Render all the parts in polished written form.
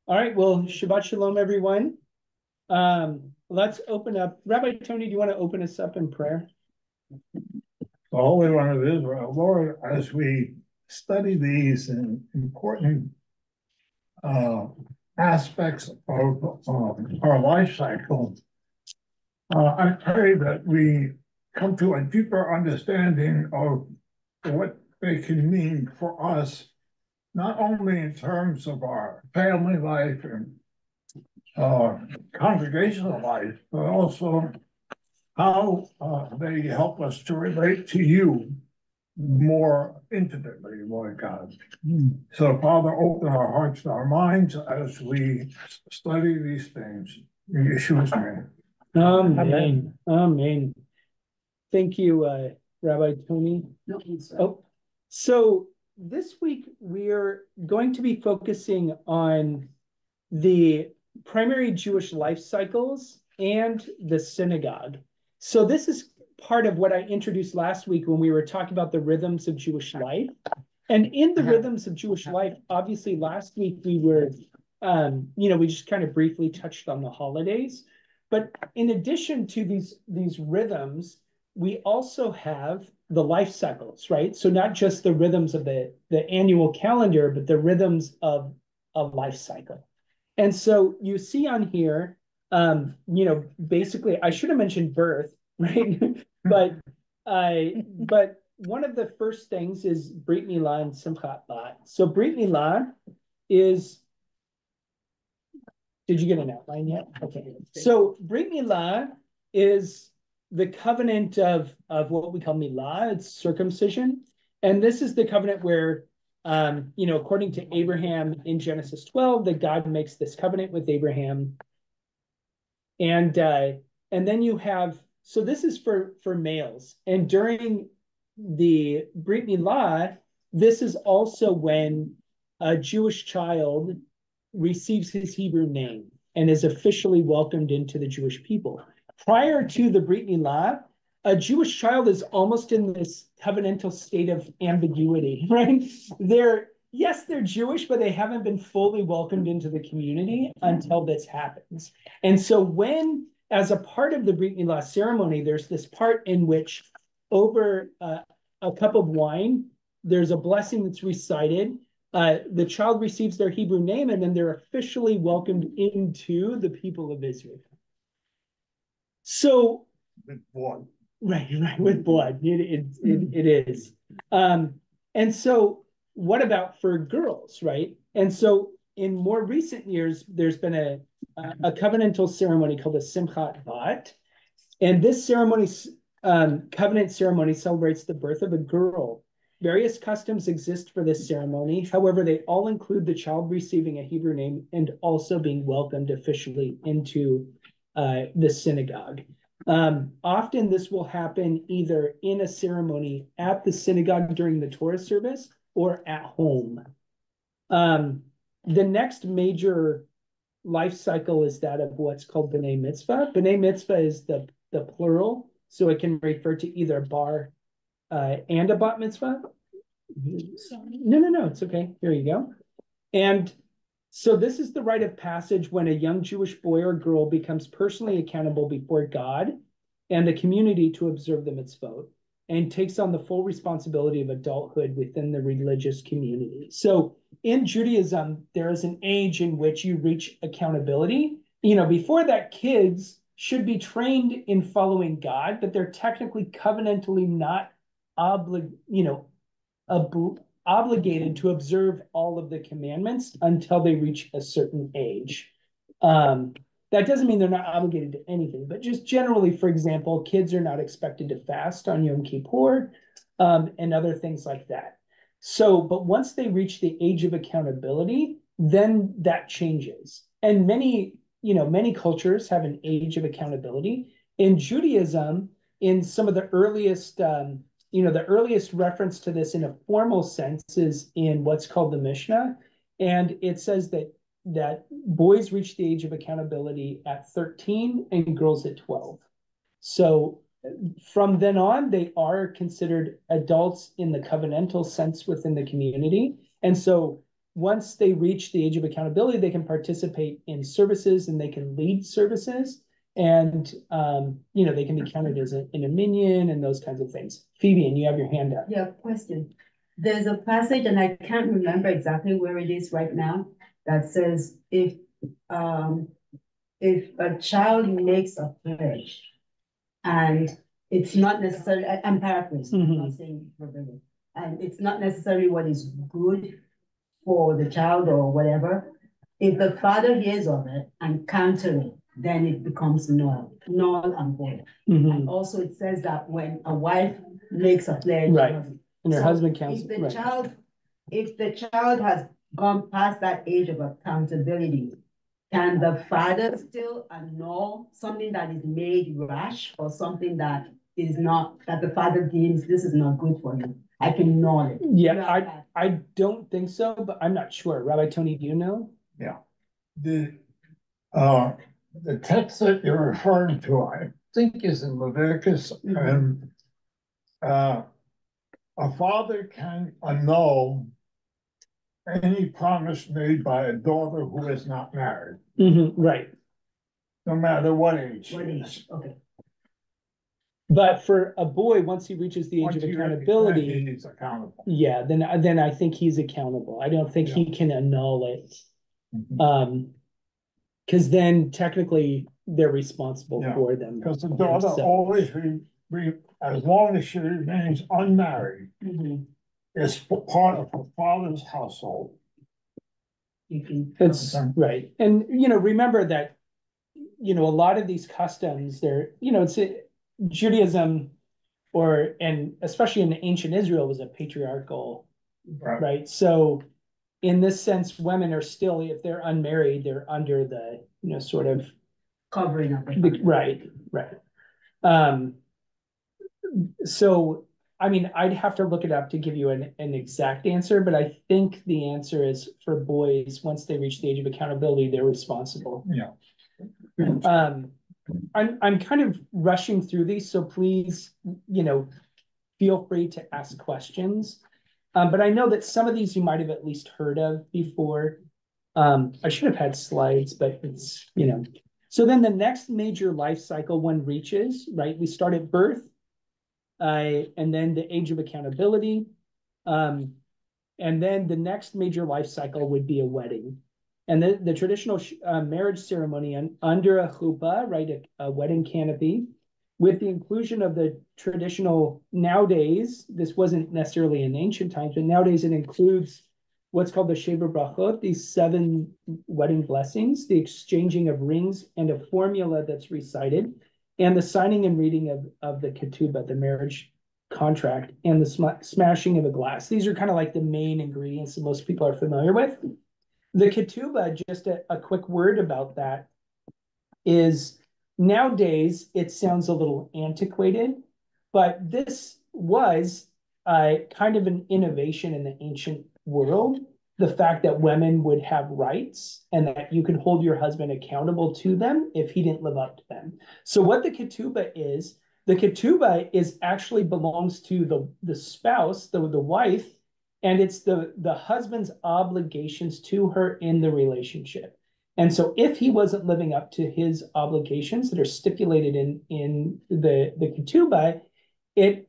All right, well, Shabbat Shalom, everyone. Let's open up. Rabbi Tony, do you want to open us up in prayer? The Holy One of Israel, Lord, as we study these important uh, aspects of our life cycle, I pray that we come to a deeper understanding of what they can mean for us, not only in terms of our family life and uh, congregational life, but also how they help us to relate to you more intimately, Lord God. So, Father, open our hearts and our minds as we study these things. In Yeshua's name. Amen. Amen. Thank you, Rabbi Tony. No, Oh, so this week we're going to be focusing on the primary Jewish life cycles and the synagogue. So this is part of what I introduced last week when we were talking about the rhythms of Jewish life. And in the rhythms of Jewish life, obviously last week we were, we just kind of briefly touched on the holidays. But in addition to these rhythms, we also have the life cycles, right? So not just the rhythms of the annual calendar, but the rhythms of life cycle. And so you see on here, basically, I should have mentioned birth, right? but one of the first things is Brit Milah and Simchat Bat. So Brit Milah is, did you get an outline yet? Okay. So Brit Milah is the covenant of what we call Milah, it's circumcision. And this is the covenant where according to Abraham in Genesis 12, that God makes this covenant with Abraham. And then you have, so this is for males. And during the Brit Milah, this is also when a Jewish child receives his Hebrew name and is officially welcomed into the Jewish people. Prior to the Brit Milah, a Jewish child is almost in this covenantal state of ambiguity, right? They're Jewish, but they haven't been fully welcomed into the community until this happens. And so when, as a part of the Brit Milah ceremony, there's this part in which over a cup of wine, there's a blessing that's recited. The child receives their Hebrew name, and then they're officially welcomed into the people of Israel. So, with blood. Right, with blood. It is. And so what about for girls, right? And so in more recent years, there's been a covenantal ceremony called a Simchat Bat. And this ceremony, covenant ceremony, celebrates the birth of a girl. Various customs exist for this ceremony. However, they all include the child receiving a Hebrew name and also being welcomed officially into the synagogue. Often this will happen either in a ceremony at the synagogue during the Torah service or at home. The next major life cycle is that of what's called B'nai Mitzvah. B'nai Mitzvah is the plural, so it can refer to either bar and a bat mitzvah. No, it's okay. Here you go. And so this is the rite of passage when a young Jewish boy or girl becomes personally accountable before God and the community to observe the mitzvot and takes on the full responsibility of adulthood within the religious community. So in Judaism, there is an age in which you reach accountability. Before that, kids should be trained in following God, but they're technically covenantally not obligated to observe all of the commandments until they reach a certain age. That doesn't mean they're not obligated to anything, but just generally, for example, kids are not expected to fast on Yom Kippur and other things like that. So, but once they reach the age of accountability, then that changes. And many cultures have an age of accountability. In Judaism, in some of the earliest the earliest reference to this in a formal sense is in what's called the Mishnah. And it says that boys reach the age of accountability at 13 and girls at 12. So from then on, they are considered adults in the covenantal sense within the community. And so once they reach the age of accountability, they can participate in services and they can lead services. And, they can be counted as in a minion and those kinds of things. Phoebe, and you have your hand up. Yeah, question. There's a passage, and I can't remember exactly where it is right now, that says if a child makes a pledge and it's not necessarily, I'm paraphrasing, I'm not saying verbatim, and it's not necessarily what is good for the child or whatever, if the father hears of it and counters it, then it becomes null and void. And also it says that when a wife makes a pledge, right, and her husband counts. If the child has gone past that age of accountability, can the father still annul something that is made rash or something that is not, that the father deems this is not good for you? I can annul it. Yeah, I don't think so, but I'm not sure. Rabbi Tony, do you know? Yeah. The text that you're referring to, I think, is in Leviticus, and a father can annul any promise made by a daughter who is not married. Right. No matter what age she is. Okay. But for a boy, once he reaches the age of accountability, he's accountable. Yeah, then I think he's accountable. I don't think he can annul it. Because then technically they're responsible for them. Because the daughter always, as long as she remains unmarried, is part of her father's household. That's right. And, remember that, a lot of these customs, it's Judaism, and especially in ancient Israel, was a patriarchal, right? So in this sense, women are still, if they're unmarried, they're under the, sort of covering of it. Right. So, I'd have to look it up to give you an exact answer, but I think the answer is for boys, once they reach the age of accountability, they're responsible. Yeah. I'm kind of rushing through these, so please, feel free to ask questions. But I know that some of these you might have at least heard of before. I should have had slides, but it's, So then the next major life cycle one reaches, right? We start at birth, and then the age of accountability. And then the next major life cycle would be a wedding. And the traditional marriage ceremony under a chuppah, right, a wedding canopy, with the inclusion of the traditional, nowadays, this wasn't necessarily in ancient times, but nowadays it includes what's called the Sheva Brachot, these 7 wedding blessings, the exchanging of rings and a formula that's recited, and the signing and reading of the ketubah, the marriage contract, and the smashing of a glass. These are kind of like the main ingredients that most people are familiar with. The ketubah, just a quick word about that, is nowadays it sounds a little antiquated, but this was kind of an innovation in the ancient world. The fact that women would have rights and that you could hold your husband accountable to them if he didn't live up to them. So what the ketubah is actually belongs to the spouse, the wife, and it's the husband's obligations to her in the relationship. And so if he wasn't living up to his obligations that are stipulated in the ketubah, it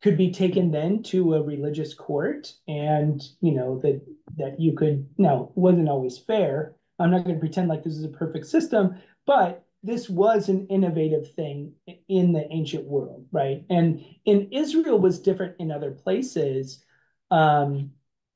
could be taken then to a religious court, and that you could, now it wasn't always fair. I'm not going to pretend like this is a perfect system, but this was an innovative thing in the ancient world, right? And in Israel was different in other places,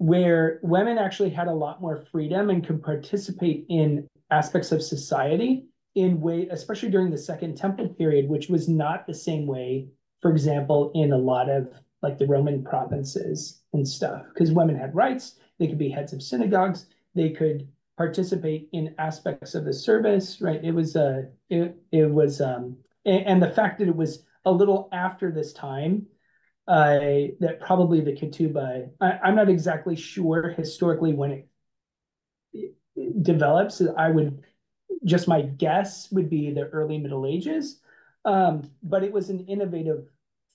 where women actually had a lot more freedom and could participate in aspects of society in way, especially during the Second Temple period, which was not the same way, for example, in a lot of like the Roman provinces and stuff, because women had rights. They could be heads of synagogues. They could participate in aspects of the service, right? It was and the fact that it was a little after this time, that probably the ketubah, I'm not exactly sure historically when it develops. Just my guess would be the early Middle Ages, but it was an innovative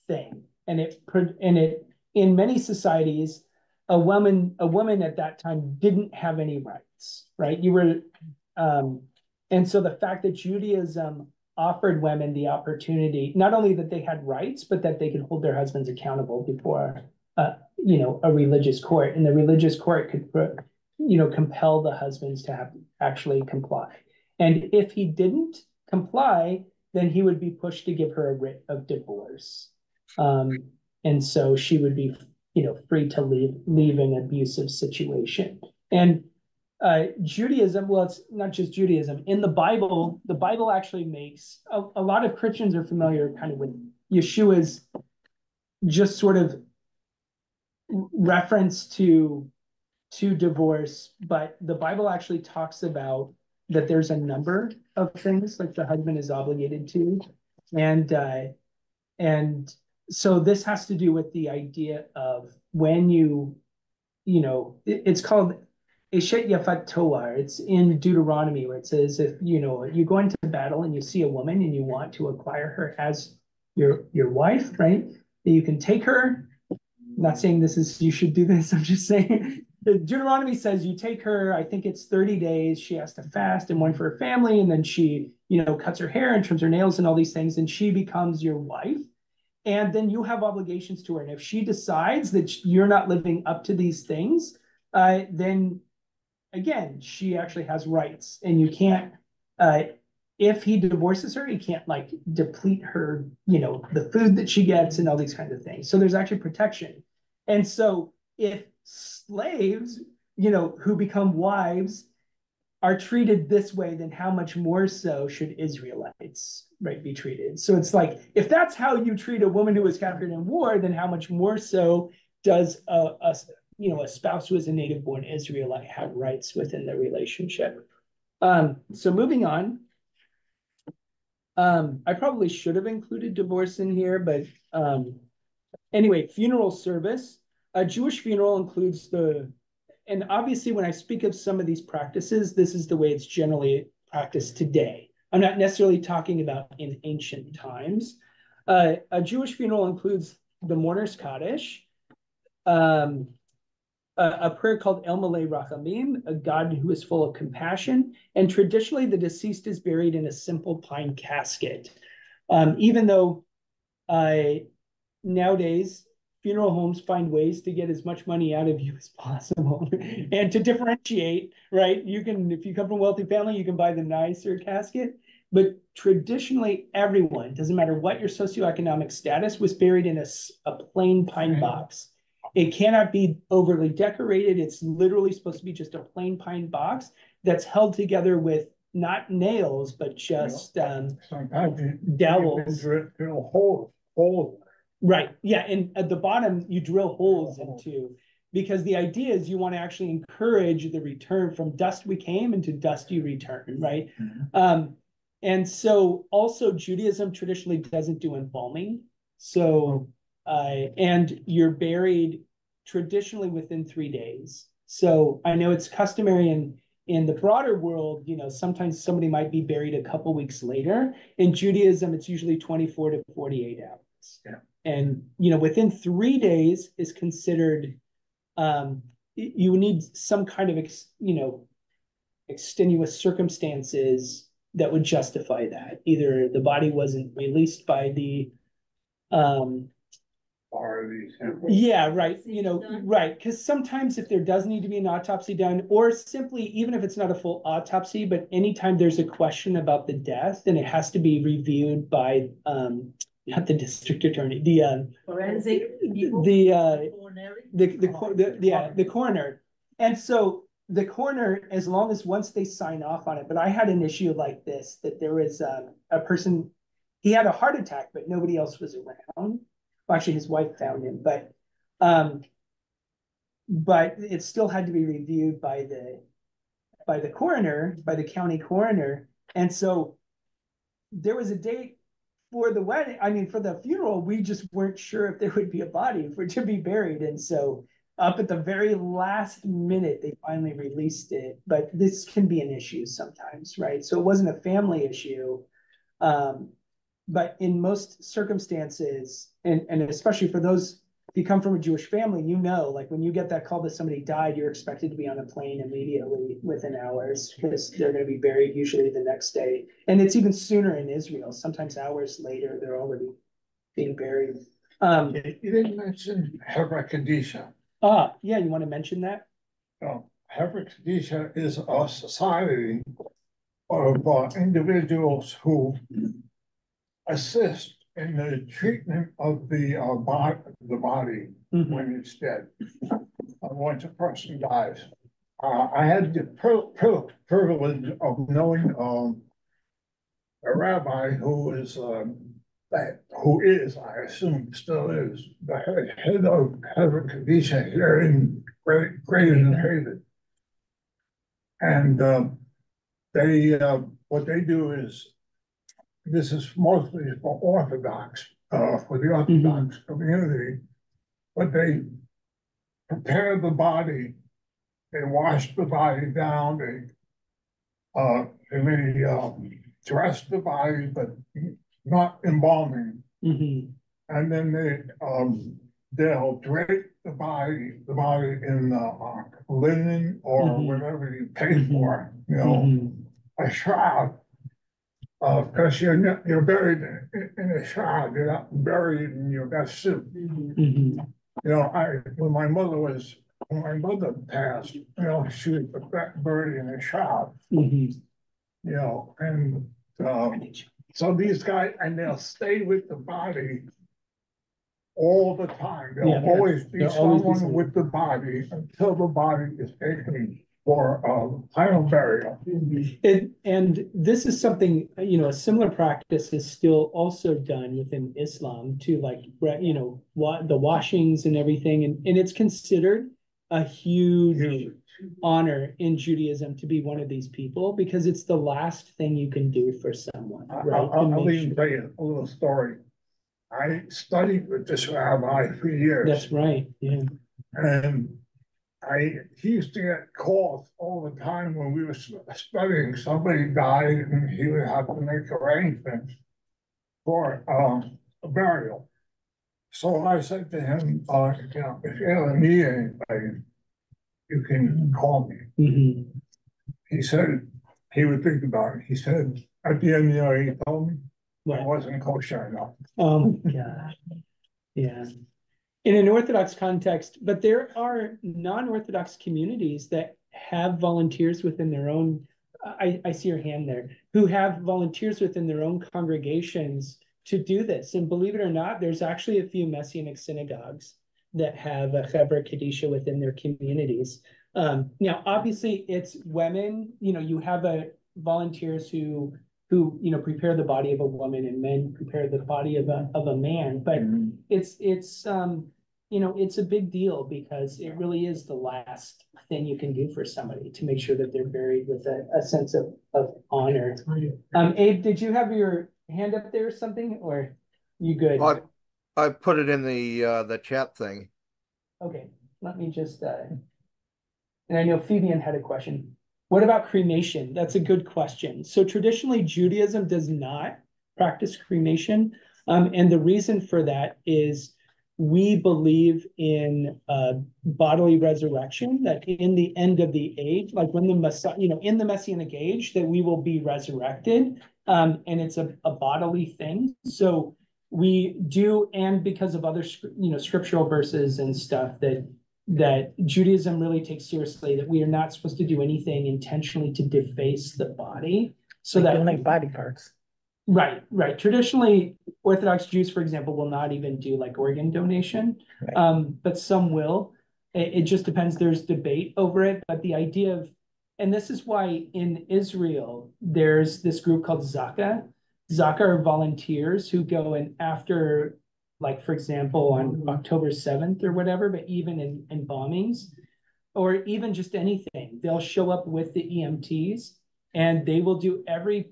thing, and it in many societies, a woman at that time didn't have any rights, right? And so the fact that Judaism offered women the opportunity, not only that they had rights, but that they could hold their husbands accountable before, a religious court, and the religious court could, compel the husbands to have actually comply. And if he didn't comply, then he would be pushed to give her a writ of divorce. And so she would be, free to leave an abusive situation. And Judaism, well, it's not just Judaism. In the Bible actually makes a lot of Christians are familiar kind of with Yeshua's just sort of reference to divorce, but the Bible actually talks about that there's a number of things like the husband is obligated to, and so this has to do with the idea of when it's called Eshet Yafat Toar. It's in Deuteronomy where it says if you go into battle and you see a woman and you want to acquire her as your wife, right? You can take her. I'm not saying you should do this. I'm just saying Deuteronomy says you take her, I think it's 30 days. She has to fast and one for her family. And then she, cuts her hair and trims her nails and all these things. And she becomes your wife. And then you have obligations to her. And if she decides that you're not living up to these things, then again, she actually has rights. And you can't, if he divorces her, he can't like deplete her, the food that she gets and all these kinds of things. So there's actually protection. And so if slaves, who become wives are treated this way, then how much more so should Israelites, right, be treated? So it's like, if that's how you treat a woman who was captured in war, then how much more so does a spouse who is a native-born Israelite have rights within the relationship? So moving on. I probably should have included divorce in here, but anyway, funeral service. A Jewish funeral includes and obviously when I speak of some of these practices, this is the way it's generally practiced today. I'm not necessarily talking about in ancient times. A Jewish funeral includes the mourner's Kaddish, a prayer called El Malei Rachamim, a God who is full of compassion. And traditionally, the deceased is buried in a simple pine casket. Even though nowadays, funeral homes find ways to get as much money out of you as possible and to differentiate, right? If you come from a wealthy family, you can buy the nicer casket. But traditionally, everyone, doesn't matter what your socioeconomic status, was buried in a plain pine box. It cannot be overly decorated. It's literally supposed to be just a plain pine box that's held together with not nails, but just dowels. Drill holes. Right. Yeah. And at the bottom, you drill holes into, because the idea is you want to actually encourage the return from dust we came and to dust you return. Right. Mm-hmm. And so also Judaism traditionally doesn't do embalming. So, and you're buried traditionally within 3 days. So I know it's customary in the broader world, sometimes somebody might be buried a couple weeks later. In Judaism, it's usually 24 to 48 hours. Yeah. And, within 3 days is considered, you need some kind of, extenuous circumstances that would justify that. Either the body wasn't released by the, yeah, right. Right. Because sometimes if there does need to be an autopsy done, or simply, even if it's not a full autopsy, but anytime there's a question about the death, then it has to be reviewed by, not the district attorney, the forensic, the coroner. And so the coroner, as long as once they sign off on it, but I had an issue like this, that there was a person, he had a heart attack, but nobody else was around. Well, actually, his wife found him, but it still had to be reviewed by the coroner, by the county coroner. And so there was a date for the wedding. I mean, for the funeral, we just weren't sure if there would be a body for it to be buried. And so up at the very last minute, they finally released it. But this can be an issue sometimes, right? So it wasn't a family issue. But in most circumstances, and especially for those if you come from a Jewish family, you know, like when you get that call that somebody died, you're expected to be on a plane immediately within hours because they're going to be buried usually the next day. And it's even sooner in Israel. Sometimes hours later, they're already being buried. You didn't mention Hebra Kadisha. Yeah, you want to mention that? Hebra Kadisha is a society of individuals who assist in the treatment of the body when it's dead. Once a person dies. I had the privilege of knowing a rabbi who is, I assume still is, the head of Hebra Kadisha here in Greater Haven. And what they do is, this is mostly for Orthodox, for the Orthodox community, but they prepare the body, they wash the body down, they may dress the body, but not embalming. And then they'll drape the body in linen or whatever you pay for, you know, a shroud. Because you're buried in a shroud, you're not buried in your best suit. You know, when my mother passed, you know, she was buried in a shroud. You know, and so these guys, and they'll stay with the body all the time. There'll always be someone with the body until the body is taken for final burial. And this is something, you know, a similar practice is still also done within Islam to, like, you know, the washings and everything. And it's considered a huge honor in Judaism to be one of these people because it's the last thing you can do for someone. Right? I'll even tell you a little story. I studied with this rabbi for years. That's right. Yeah. And he used to get calls all the time when we were studying. Somebody died and he would have to make arrangements for a burial. So I said to him, you know, if you ever need anybody, you can call me. He said he would think about it. He said, at the end of the year, he told me I wasn't kosher enough. Oh my gosh. Yeah. In an Orthodox context, but there are non-Orthodox communities that have volunteers within their own, I see your hand there, who have volunteers within their own congregations to do this. And believe it or not, there's actually a few Messianic synagogues that have a Hebra Kadisha within their communities. Now, obviously, it's women, you know, you have volunteers who you know prepare the body of a woman, and men prepare the body of a man. But it's you know, it's a big deal because it really is the last thing you can do for somebody to make sure that they're buried with a sense of honor. Abe, did you have your hand up there or something, or you good? I put it in the chat thing. Okay, let me just and I know Phoebian had a question. What about cremation? That's a good question. So traditionally, Judaism does not practice cremation. And the reason for that is we believe in bodily resurrection, that in the end of the age, like when the Messiah, you know, in the Messianic age, that we will be resurrected. And it's a bodily thing. So we do, and because of other, you know, scriptural verses and stuff that Judaism really takes seriously, that we are not supposed to do anything intentionally to deface the body. So like that donate body parts. Right. Traditionally, Orthodox Jews, for example, will not even do like organ donation, but some will. It just depends. There's debate over it, but the idea of, and this is why in Israel, there's this group called Zaka. Zaka are volunteers who go in after, like, for example, on October 7th or whatever, but even in bombings, or even just anything, they'll show up with the EMTs and they will do every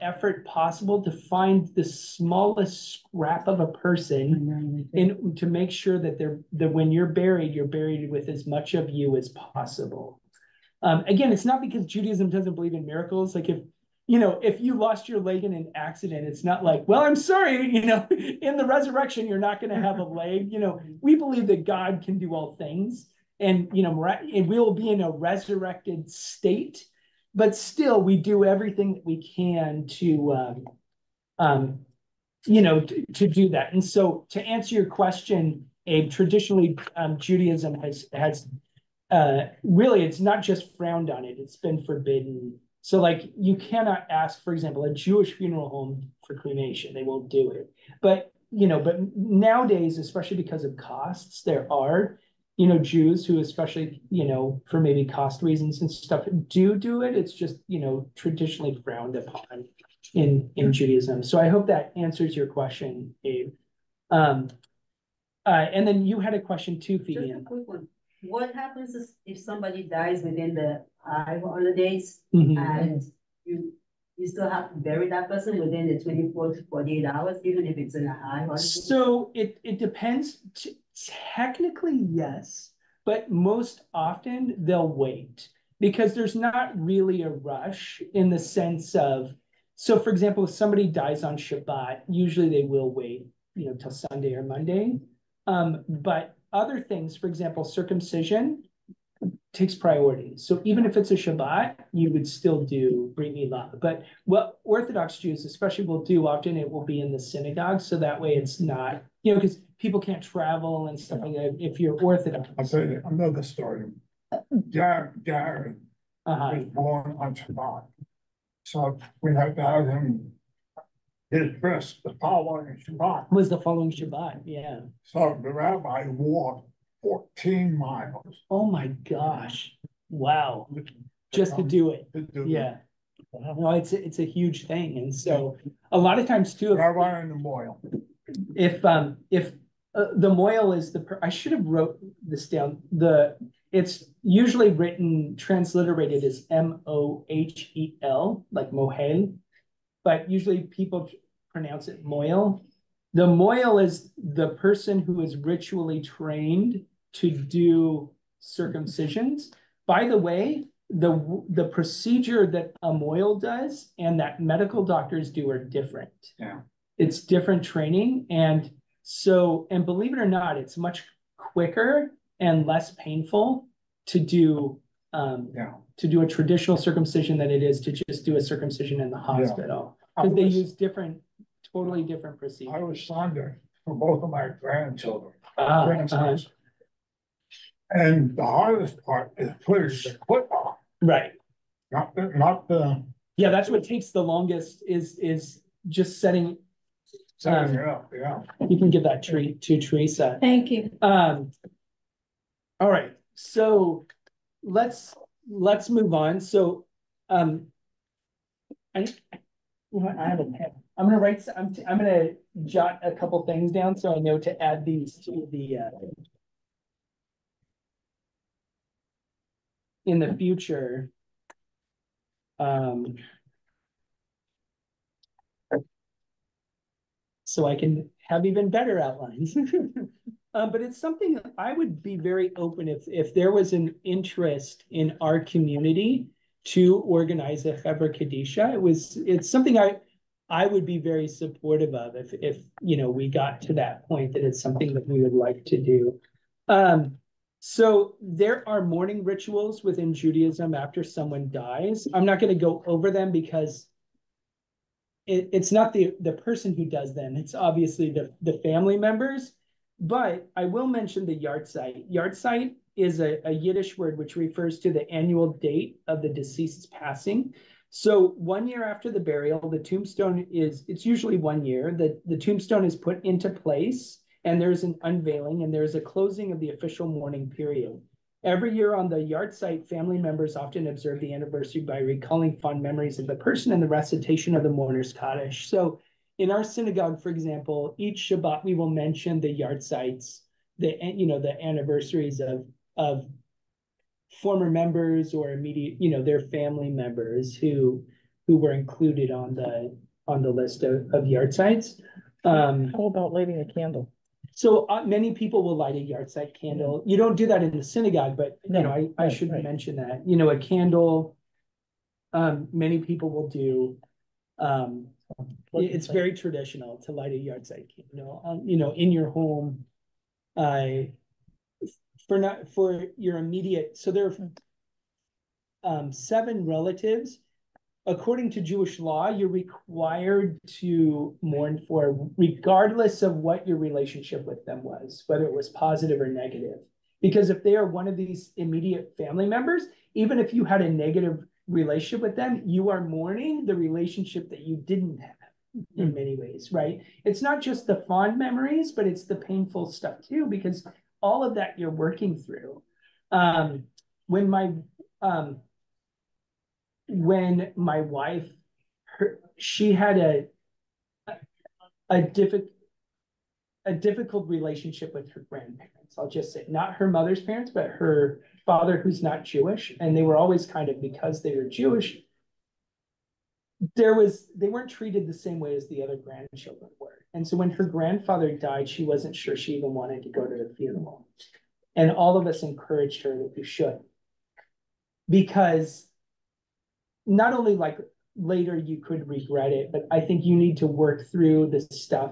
effort possible to find the smallest scrap of a person to make sure that when you're buried with as much of you as possible. Again, it's not because Judaism doesn't believe in miracles. Like if you lost your leg in an accident, it's not like, well, I'm sorry, in the resurrection, you're not going to have a leg. We believe that God can do all things, and and we will be in a resurrected state, but still we do everything that we can to to do that. And so to answer your question, Abe, traditionally Judaism has really, it's not just frowned on it's been forbidden. So like you cannot ask, for example, a Jewish funeral home for cremation. They won't do it. But but nowadays, especially because of costs, there are Jews who, especially for maybe cost reasons and stuff, do it. It's just traditionally frowned upon in Judaism. So I hope that answers your question, Abe. And then you had a question too, Phoebe. Just a quick one. What happens if somebody dies within the high holidays and you still have to bury that person within the 24 to 48 hours, even if it's in a high holiday? So it depends. Technically, yes, but most often they'll wait because there's not really a rush in the sense of, so for example, if somebody dies on Shabbat, usually they will wait, till Sunday or Monday. But other things, for example, circumcision takes priority. So even if it's a Shabbat, you would still do Brit Milah. But what Orthodox Jews especially will do often, it will be in the synagogue. So that way it's not, because people can't travel and stuff like that if you're Orthodox. I'll tell you another story. Jared was born on Shabbat. So we had to have him, his bris the following Shabbat. Was the following Shabbat, yeah. So the rabbi walked 14 miles. Oh my gosh. Wow. Just to do it. Yeah. No, it's a huge thing. And so a lot of times too, Rabbi and the moil. If the moil is I should have wrote this down. It's usually written, transliterated as Mohel, like mohel, but usually people pronounce it moil. The moil is the person who is ritually trained to do circumcisions. By the way, the procedure that a moil does and that medical doctors do are different. Yeah. It's different training. And believe it or not, it's much quicker and less painful to do a traditional circumcision than it is to just do a circumcision in the hospital. Because they use totally different procedures. I was Sonder for both of my grandchildren. And the hardest part is putting the foot on. Right. Not the. Yeah, that's what takes the longest is just setting it up. Yeah. You can give that treat to Teresa. Thank you. All right. So let's move on. So I have a pen. I'm gonna jot a couple things down so I know to add these to the in the future. So I can have even better outlines. But it's something that I would be very open if there was an interest in our community to organize a Hebra Kadisha. It's something I would be very supportive of if we got to that point that it's something that we would like to do. So there are mourning rituals within Judaism after someone dies. I'm not going to go over them because it's not the person who does them. It's obviously the family members. But I will mention the yahrzeit. Yahrzeit is a Yiddish word which refers to the annual date of the deceased's passing. So 1 year after the burial, the tombstone it's usually 1 year. The tombstone is put into place and there's an unveiling and there's a closing of the official mourning period. Every year on the yahrzeit, family members often observe the anniversary by recalling fond memories of the person and the recitation of the mourner's Kaddish. So in our synagogue, for example, each Shabbat we will mention the yahrzeits, the anniversaries of former members or immediate, their family members who were included on the list of yahrzeits. How about lighting a candle? So many people will light a yahrzeit candle. You don't do that in the synagogue, but I should mention that. A candle many people will do, it's very traditional to light a yahrzeit candle, in your home, for your immediate. So there are 7 relatives. According to Jewish law, you're required to mourn for, regardless of what your relationship with them was, whether it was positive or negative. Because if they are one of these immediate family members, even if you had a negative relationship with them, you are mourning the relationship that you didn't have in many ways, right? It's not just the fond memories, but it's the painful stuff too, because all of that you're working through. When my wife, she had a difficult relationship with her grandparents. I'll just say, not her mother's parents, but her father, who's not Jewish. And they were always kind of, because they were Jewish, they weren't treated the same way as the other grandchildren were. And so when her grandfather died, she wasn't sure she even wanted to go to the funeral. And all of us encouraged her that you should. Because not only like later you could regret it, but I think you need to work through the stuff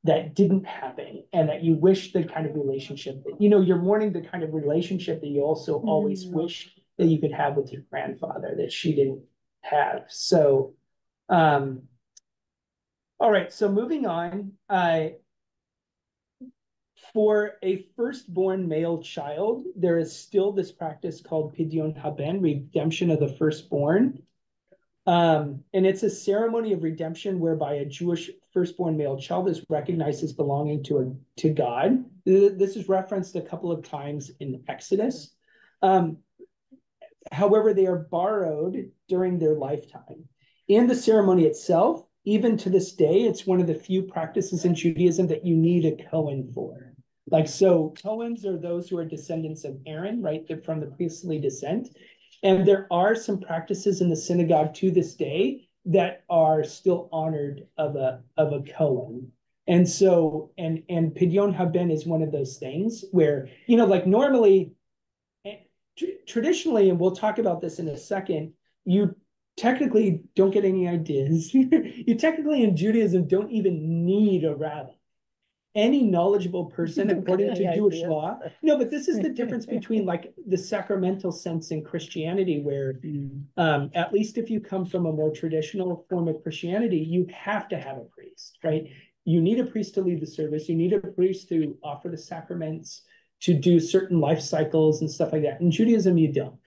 that didn't happen, and that you wish the kind of relationship that, you're mourning the kind of relationship that you also always wish that you could have with your grandfather that she didn't have. So, all right, so moving on, for a firstborn male child, there is still this practice called Pidyon Haben, redemption of the firstborn. And it's a ceremony of redemption whereby a Jewish firstborn male child is recognized as belonging to God. This is referenced a couple of times in Exodus. However, they are borrowed during their lifetime. In the ceremony itself, even to this day, it's one of the few practices in Judaism that you need a Cohen for. So Cohens are those who are descendants of Aaron, right? They're from the priestly descent. And there are some practices in the synagogue to this day that are still honored of a Cohen. And so, and Pidyon Haben is one of those things where, normally, traditionally, and we'll talk about this in a second, you technically don't get any ideas. You technically in Judaism don't even need a rabbi. Any knowledgeable person, according to Jewish law. No, but this is the difference between like the sacramental sense in Christianity, where at least if you come from a more traditional form of Christianity, you have to have a priest, right? You need a priest to lead the service. You need a priest to offer the sacraments, to do certain life cycles and stuff like that. In Judaism, you don't.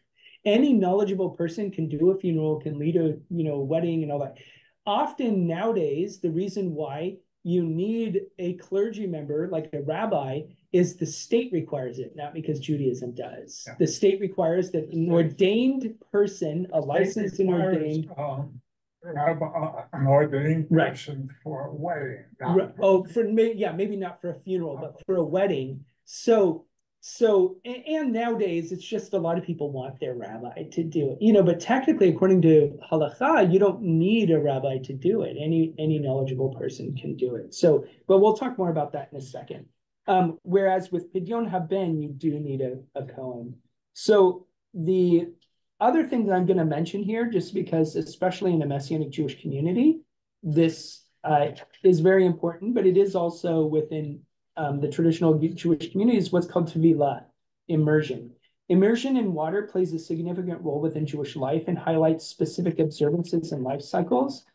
Any knowledgeable person can do a funeral, can lead a wedding and all that. Often nowadays, the reason why you need a clergy member like a rabbi is the state requires it, not because Judaism does. Yeah. The state requires that an ordained person, a licensed and ordained, an ordained person for a wedding. Maybe not for a funeral, but for a wedding. So and nowadays it's just a lot of people want their rabbi to do it, but technically according to halakha, you don't need a rabbi to do it. Any knowledgeable person can do it. So, but we'll talk more about that in a second. Whereas with Pidyon Haben, you do need a Cohen. So the other thing that I'm going to mention here, just because especially in the Messianic Jewish community, this is very important, but it is also within the traditional Jewish community, is what's called tevilah, immersion. Immersion in water plays a significant role within Jewish life and highlights specific observances and life cycles.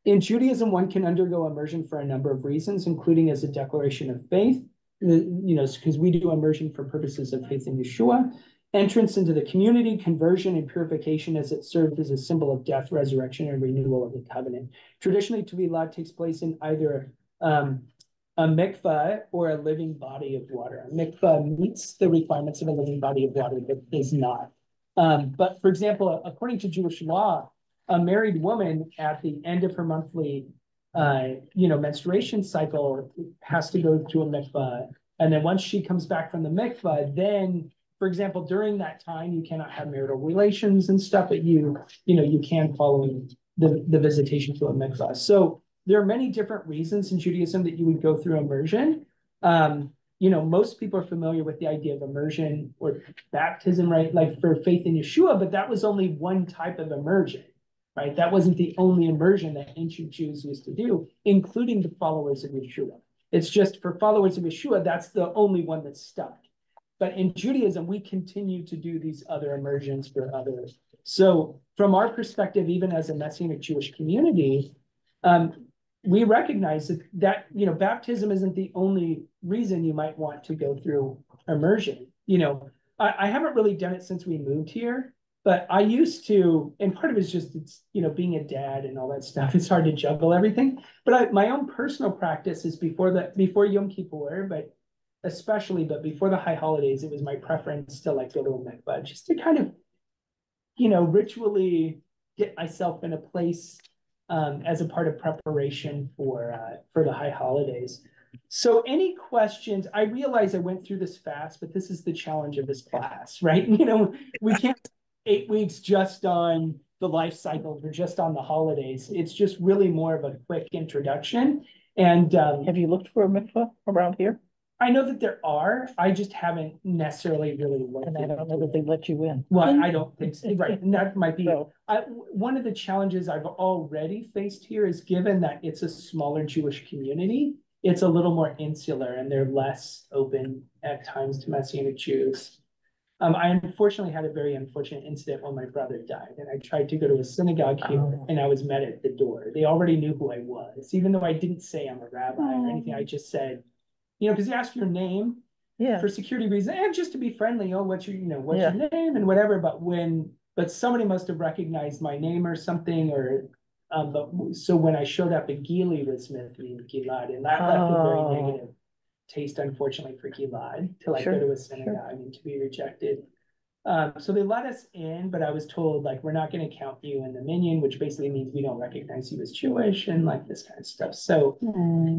In Judaism, one can undergo immersion for a number of reasons, including as a declaration of faith, because we do immersion for purposes of faith in Yeshua, entrance into the community, conversion, and purification, as it served as a symbol of death, resurrection, and renewal of the covenant. Traditionally, tevilah takes place in either a mikvah or a living body of water. A mikvah meets the requirements of a living body of water, but is not. But for example, according to Jewish law, a married woman at the end of her monthly, menstruation cycle has to go to a mikvah. And then once she comes back from the mikvah, then, for example, during that time, you cannot have marital relations and stuff, but you can following the visitation to a mikvah. So there are many different reasons in Judaism that you would go through immersion. Most people are familiar with the idea of immersion or baptism, right? Like for faith in Yeshua, but that was only one type of immersion. right? That wasn't the only immersion that ancient Jews used to do, including the followers of Yeshua. It's just for followers of Yeshua, that's the only one that's stuck. But in Judaism, we continue to do these other immersions for others. So from our perspective, even as a Messianic Jewish community, we recognize that baptism isn't the only reason you might want to go through immersion. I haven't really done it since we moved here, but I used to, and part of it is just being a dad and all that stuff. It's hard to juggle everything. But my own personal practice is before Yom Kippur, but before the high holidays, it was my preference to go to a mikvah just to kind of, ritually get myself in a place as a part of preparation for the high holidays. So any questions? I realize I went through this fast, but this is the challenge of this class, right? We can't 8 weeks just on the life cycles or just on the holidays. It's just really more of a quick introduction. And have you looked for a mikvah around here? I know that there are. I just haven't necessarily really looked. And I don't know that they let you in. Well, I don't think so. Right. And that might be So, one of the challenges I've already faced here is given that it's a smaller Jewish community, it's a little more insular and they're less open at times to Messianic Jews. I unfortunately had a very unfortunate incident when my brother died, and I tried to go to a synagogue here, and I was met at the door. They already knew who I was, even though I didn't say I'm a rabbi or anything. I just said, because you ask your name for security reasons and just to be friendly. Oh, what's your name and whatever. But somebody must have recognized my name or something, so when I showed up at Gili was Smith named Gilad, and that left a very negative taste, unfortunately, for Gilad till I go to a synagogue and to be rejected. So they let us in, but I was told we're not going to count you in the minyan, which basically means we don't recognize you as Jewish and this kind of stuff. So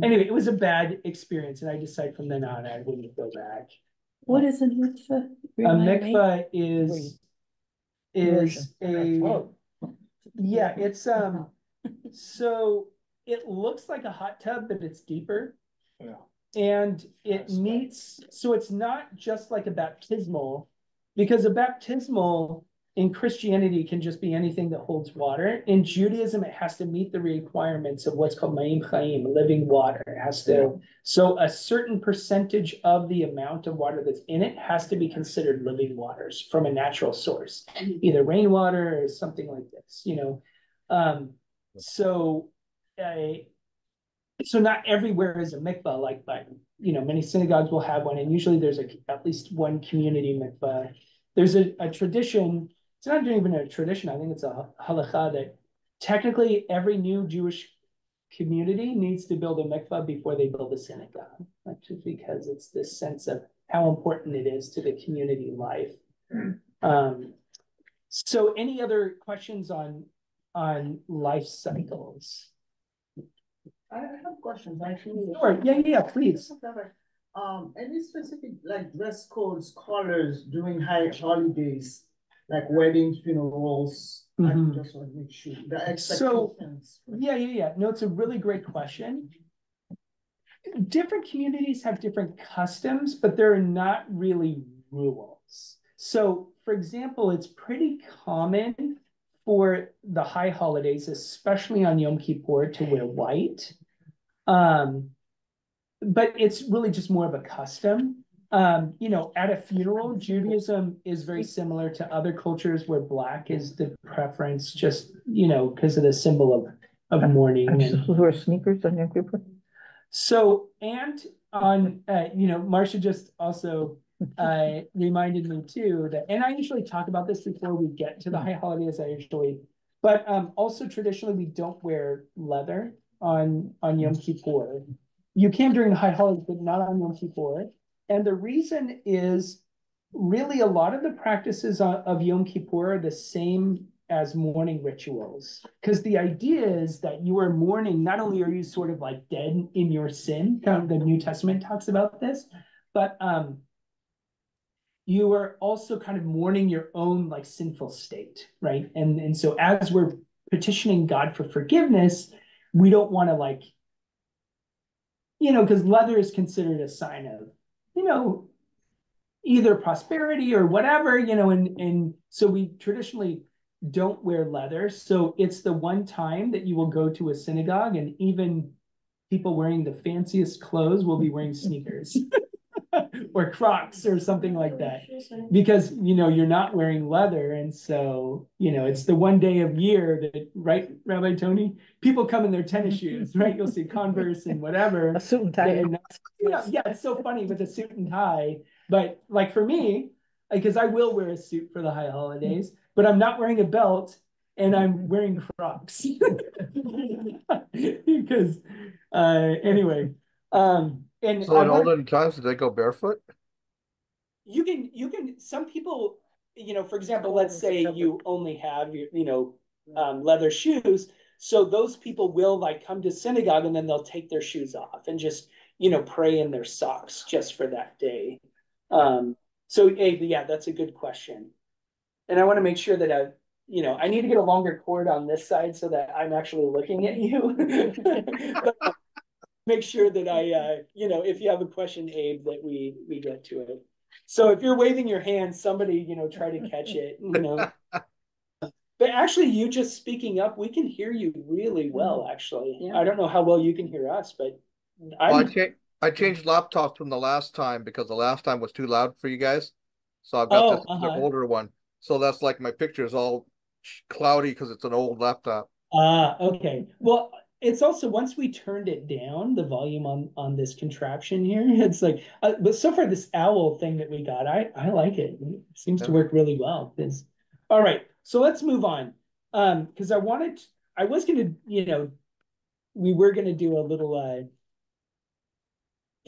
anyway, it was a bad experience, and I decided from then on I wouldn't go back. What is a mikveh? A mikveh is it's so it looks like a hot tub, but it's deeper. Yeah. And so it's not just like a baptismal, because a baptismal in Christianity can just be anything that holds water. In Judaism, it has to meet the requirements of what's called ma'im chaim, living water. It has to, so a certain percentage of the amount of water that's in it has to be considered living waters from a natural source, either rainwater or something like this, So not everywhere is a mikvah, but many synagogues will have one, and usually there's at least one community mikvah. There's a tradition. It's not even a tradition. I think it's a halakha that technically every new Jewish community needs to build a mikvah before they build a synagogue, just because it's this sense of how important it is to the community life. So any other questions on life cycles? I have questions, actually. Sure. Yeah, please. Any specific dress codes, colors during high holidays, like weddings, funerals? I just want to make sure the expectations. Yeah. No, it's a really great question. Different communities have different customs, but there are not really rules. So, for example, it's pretty common for the high holidays, especially on Yom Kippur, to wear white. But it's really just more of a custom. At a funeral, Judaism is very similar to other cultures where black is the preference, just, because of the symbol of mourning. Who wear sneakers on Yom Kippur? So, and on, Marcia just also reminded me too that, and I usually talk about this before we get to the high holidays, but also traditionally we don't wear leather on Yom Kippur. You can during the high holidays, but not on Yom Kippur. And the reason is really a lot of the practices of Yom Kippur are the same as mourning rituals. Because the idea is that you are mourning, not only are you sort of dead in your sin, the New Testament talks about this, but you are also kind of mourning your own sinful state, right? And so as we're petitioning God for forgiveness, we don't want to because leather is considered a sign of, either prosperity or whatever, and so we traditionally don't wear leather. So it's the one time that you will go to a synagogue, and even people wearing the fanciest clothes will be wearing sneakers or Crocs or something like that. Because, you're not wearing leather. And so, it's the one day of year that, right, Rabbi Tony? People come in their tennis shoes, right? You'll see Converse and whatever. A suit and tie. And, yeah, it's so funny with a suit and tie. But like for me, because I will wear a suit for the high holidays, but I'm not wearing a belt and I'm wearing Crocs. Because anyway, and So in olden times, did they go barefoot? you can some people, for example, let's say you only have your leather shoes, so those people will like come to synagogue and then they'll take their shoes off and just pray in their socks just for that day. So yeah, that's a good question, and I want to make sure that I need to get a longer cord on this side so that I'm actually looking at you. But make sure that if you have a question, Abe, that we get to it. So if you're waving your hand, somebody, try to catch it, But actually, you just speaking up, we can hear you really well, actually. Yeah. I don't know how well you can hear us, but I changed laptops from the last time because the last time was too loud for you guys. So I've got the older one. So that's like my picture is all cloudy because it's an old laptop. Okay. Well, it's also once we turned it down, the volume on this contraption here, it's like, but so far this owl thing that we got, I like it. It seems to work really well. All right, so let's move on. Because we were gonna do a little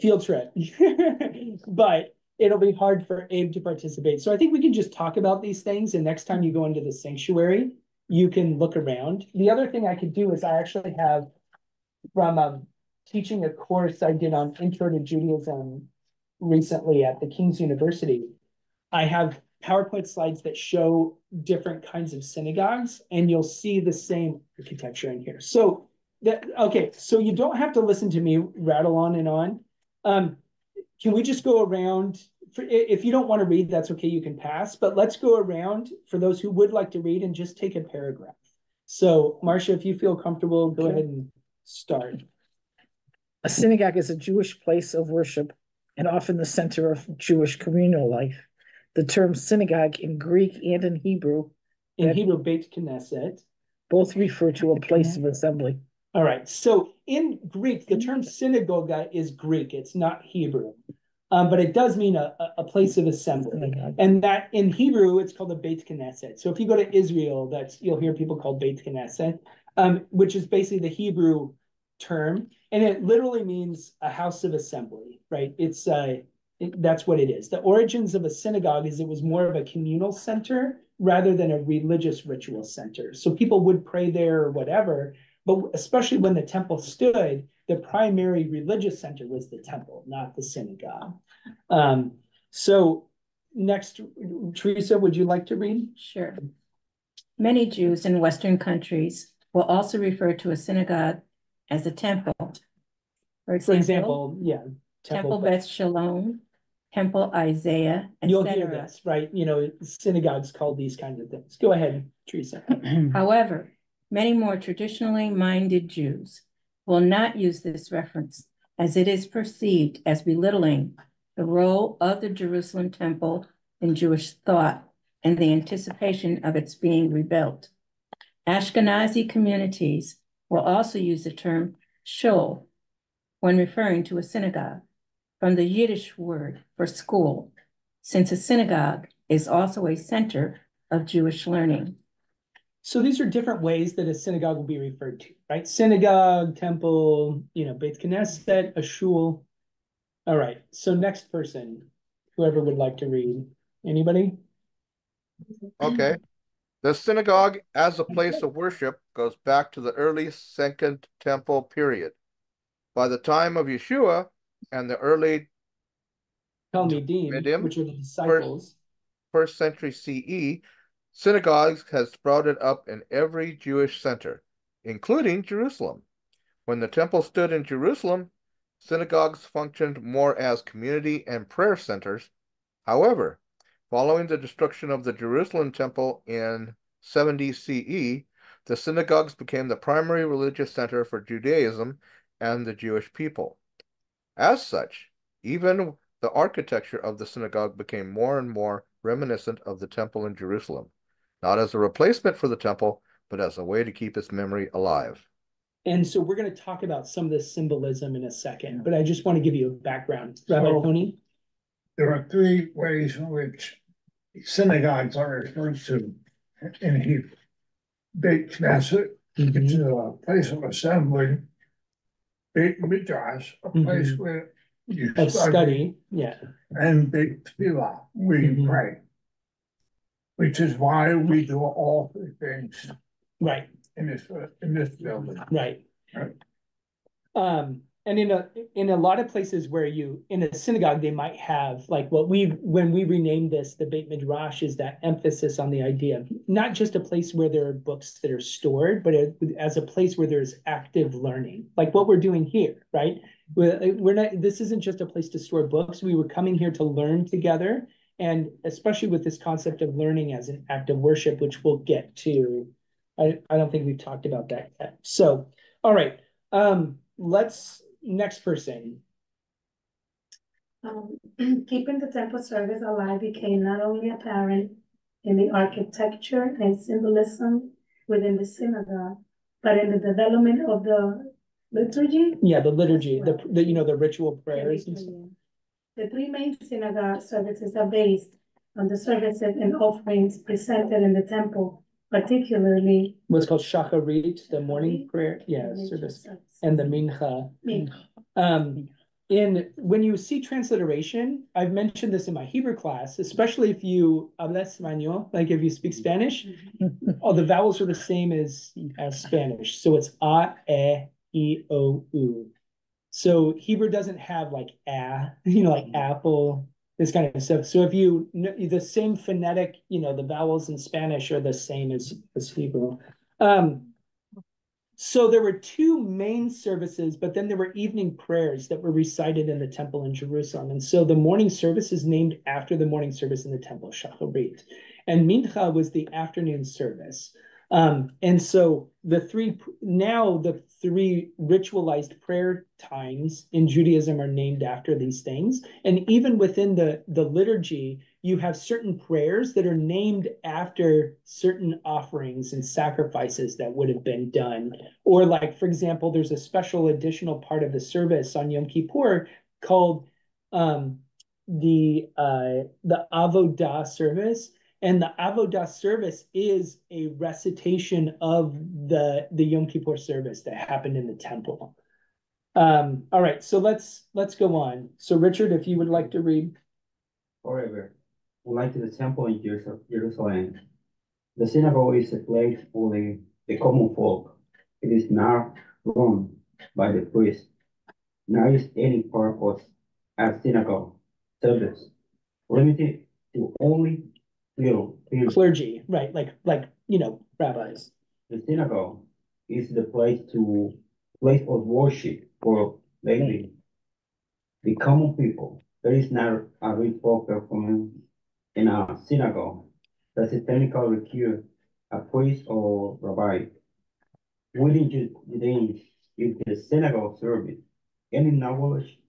field trip, but it'll be hard for Abe to participate. So I think we can just talk about these things, and next time you go into the sanctuary, you can look around. The other thing I could do is I actually have from teaching a course I did on Intro to Judaism recently at the King's University. I have PowerPoint slides that show different kinds of synagogues, and you'll see the same architecture in here. So so you don't have to listen to me rattle on and on. Can we just go around? If you don't want to read, that's okay, you can pass, but let's go around for those who would like to read and just take a paragraph. So Marcia, if you feel comfortable, go ahead and start. A synagogue is a Jewish place of worship and often the center of Jewish communal life. The term synagogue in Greek and in Hebrew, Beit Knesset, both refer to a place of assembly. All right. So in Greek, the term synagogue is Greek. It's not Hebrew. But it does mean a place of assembly. And that in Hebrew, it's called a Beit Knesset. So if you go to Israel, you'll hear people called Beit Knesset, which is basically the Hebrew term. And it literally means a house of assembly, right? That's what it is. The origins of a synagogue is it was more of a communal center rather than a religious ritual center. So people would pray there or whatever, but especially when the temple stood, the primary religious center was the temple, not the synagogue. So next, Teresa, would you like to read? Sure. Many Jews in Western countries will also refer to a synagogue as a temple. For example, yeah. Temple Beth Shalom, Temple Isaiah, etc. You'll hear this, right? Synagogues called these kinds of things. Go ahead, Teresa. However, many more traditionally minded Jews will not use this reference as it is perceived as belittling the role of the Jerusalem temple in Jewish thought and the anticipation of its being rebuilt. Ashkenazi communities will also use the term shul when referring to a synagogue, from the Yiddish word for school, since a synagogue is also a center of Jewish learning. So these are different ways that a synagogue will be referred to, right? Synagogue, temple, Beit Knesset, a shul. All right, so next person, whoever would like to read. Anybody? Okay. The synagogue as a place of worship goes back to the early Second Temple period. By the time of Yeshua and the early Talmidim, which are the disciples, first century CE, synagogues had sprouted up in every Jewish center, including Jerusalem. When the temple stood in Jerusalem, synagogues functioned more as community and prayer centers. However, following the destruction of the Jerusalem temple in 70 CE, the synagogues became the primary religious center for Judaism and the Jewish people. As such, even the architecture of the synagogue became more and more reminiscent of the temple in Jerusalem, not as a replacement for the temple, but as a way to keep its memory alive. And so we're going to talk about some of this symbolism in a second, but I just want to give you a background. Rabbi Tony? There are three ways in which synagogues are referred to in Hebrew. Beit Knesset, which is a place of assembly. Beit Midrash, a place where you study. Yeah. And Beit Tefillah, where you pray. Which is why we do all three things. Right. In this building. Right. And in a lot of places where in a synagogue, they might have like when we renamed this, the Beit Midrash is that emphasis on the idea of not just a place where there are books that are stored, but as a place where there's active learning, like what we're doing here, right? This isn't just a place to store books. We were coming here to learn together, and especially with this concept of learning as an act of worship, which we'll get to. I don't think we've talked about that yet. So, all right. Next person. Keeping the temple service alive became not only apparent in the architecture and symbolism within the synagogue, but in the development of the liturgy. Yeah, the liturgy, the ritual prayers. The three main synagogue services are based on the services and offerings presented in the temple, particularly what's called shacharit, the morning prayer, service, and the mincha. When you see transliteration, I've mentioned this in my Hebrew class, especially if you hablas español, like if you speak Spanish, all the vowels are the same as Spanish. So it's a, e, o, u. So Hebrew doesn't have like like apple, this kind of stuff. So if the same phonetic, the vowels in Spanish are the same as Hebrew. So there were two main services, but then there were evening prayers that were recited in the temple in Jerusalem. And so the morning service is named after the morning service in the temple, Shacharit. And Mincha was the afternoon service. And so the three ritualized prayer times in Judaism are named after these things. And even within the liturgy, you have certain prayers that are named after certain offerings and sacrifices that would have been done. Or like, for example, there's a special additional part of the service on Yom Kippur called the Avodah service. And the Avodah service is a recitation of the Yom Kippur service that happened in the temple. All right, so let's go on. So Richard, if you would like to read. However, unlike the temple in Jerusalem, the synagogue is a place for the common folk. It is not run by the priest, nor is any purpose as synagogue service, limited to only clergy, right? Like rabbis. The synagogue is the place of worship for lately the common people. There is not a ritual performance in a synagogue that is technically require a priest or rabbi. Within Judaism, if the synagogue service, any knowledge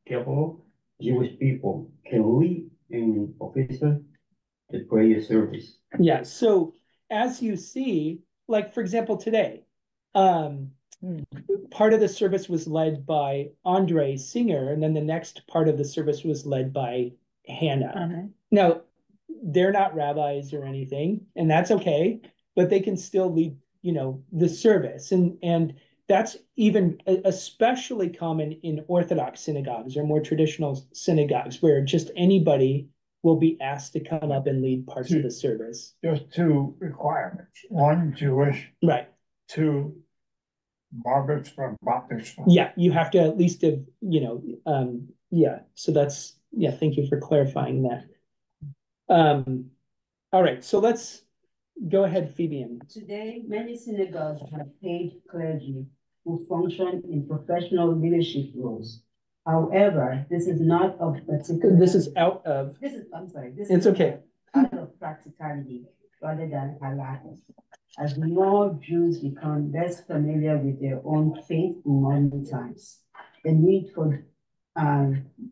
capable Jewish people can lead in official the prayer service. Yeah, so as you see, like for example, today, part of the service was led by Andre Singer, and then the next part of the service was led by Hannah. Now, they're not rabbis or anything, and that's okay, but they can still lead, the service. And that's even especially common in Orthodox synagogues or more traditional synagogues where just anybody will be asked to come up and lead parts of the service. Just two requirements. One, Jewish. Right. Two, bar mitzvah, bat mitzvah. Yeah, you have to at least have, so that's, thank you for clarifying that. All right, so let's go ahead, Phoebe. Today, many synagogues have paid clergy who function in professional leadership roles. However, this is not of particular. This is out of. I'm sorry. This it's is okay. Out of practicality, rather than halakha. As more Jews become less familiar with their own faith in modern times, the need for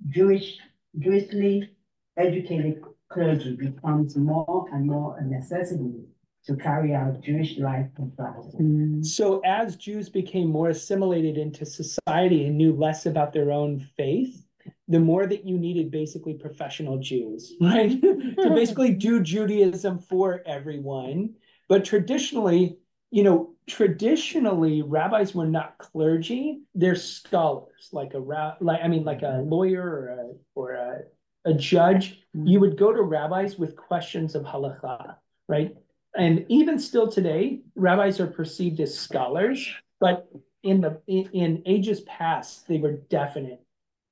Jewishly educated clergy becomes more and more a necessity to carry out Jewish life and practice. So as Jews became more assimilated into society and knew less about their own faith, the more that you needed basically professional Jews, right? To basically do Judaism for everyone. But traditionally, rabbis were not clergy; they're scholars, like a lawyer or a judge. You would go to rabbis with questions of halakha, right? And even still today, rabbis are perceived as scholars, but in ages past, they were definite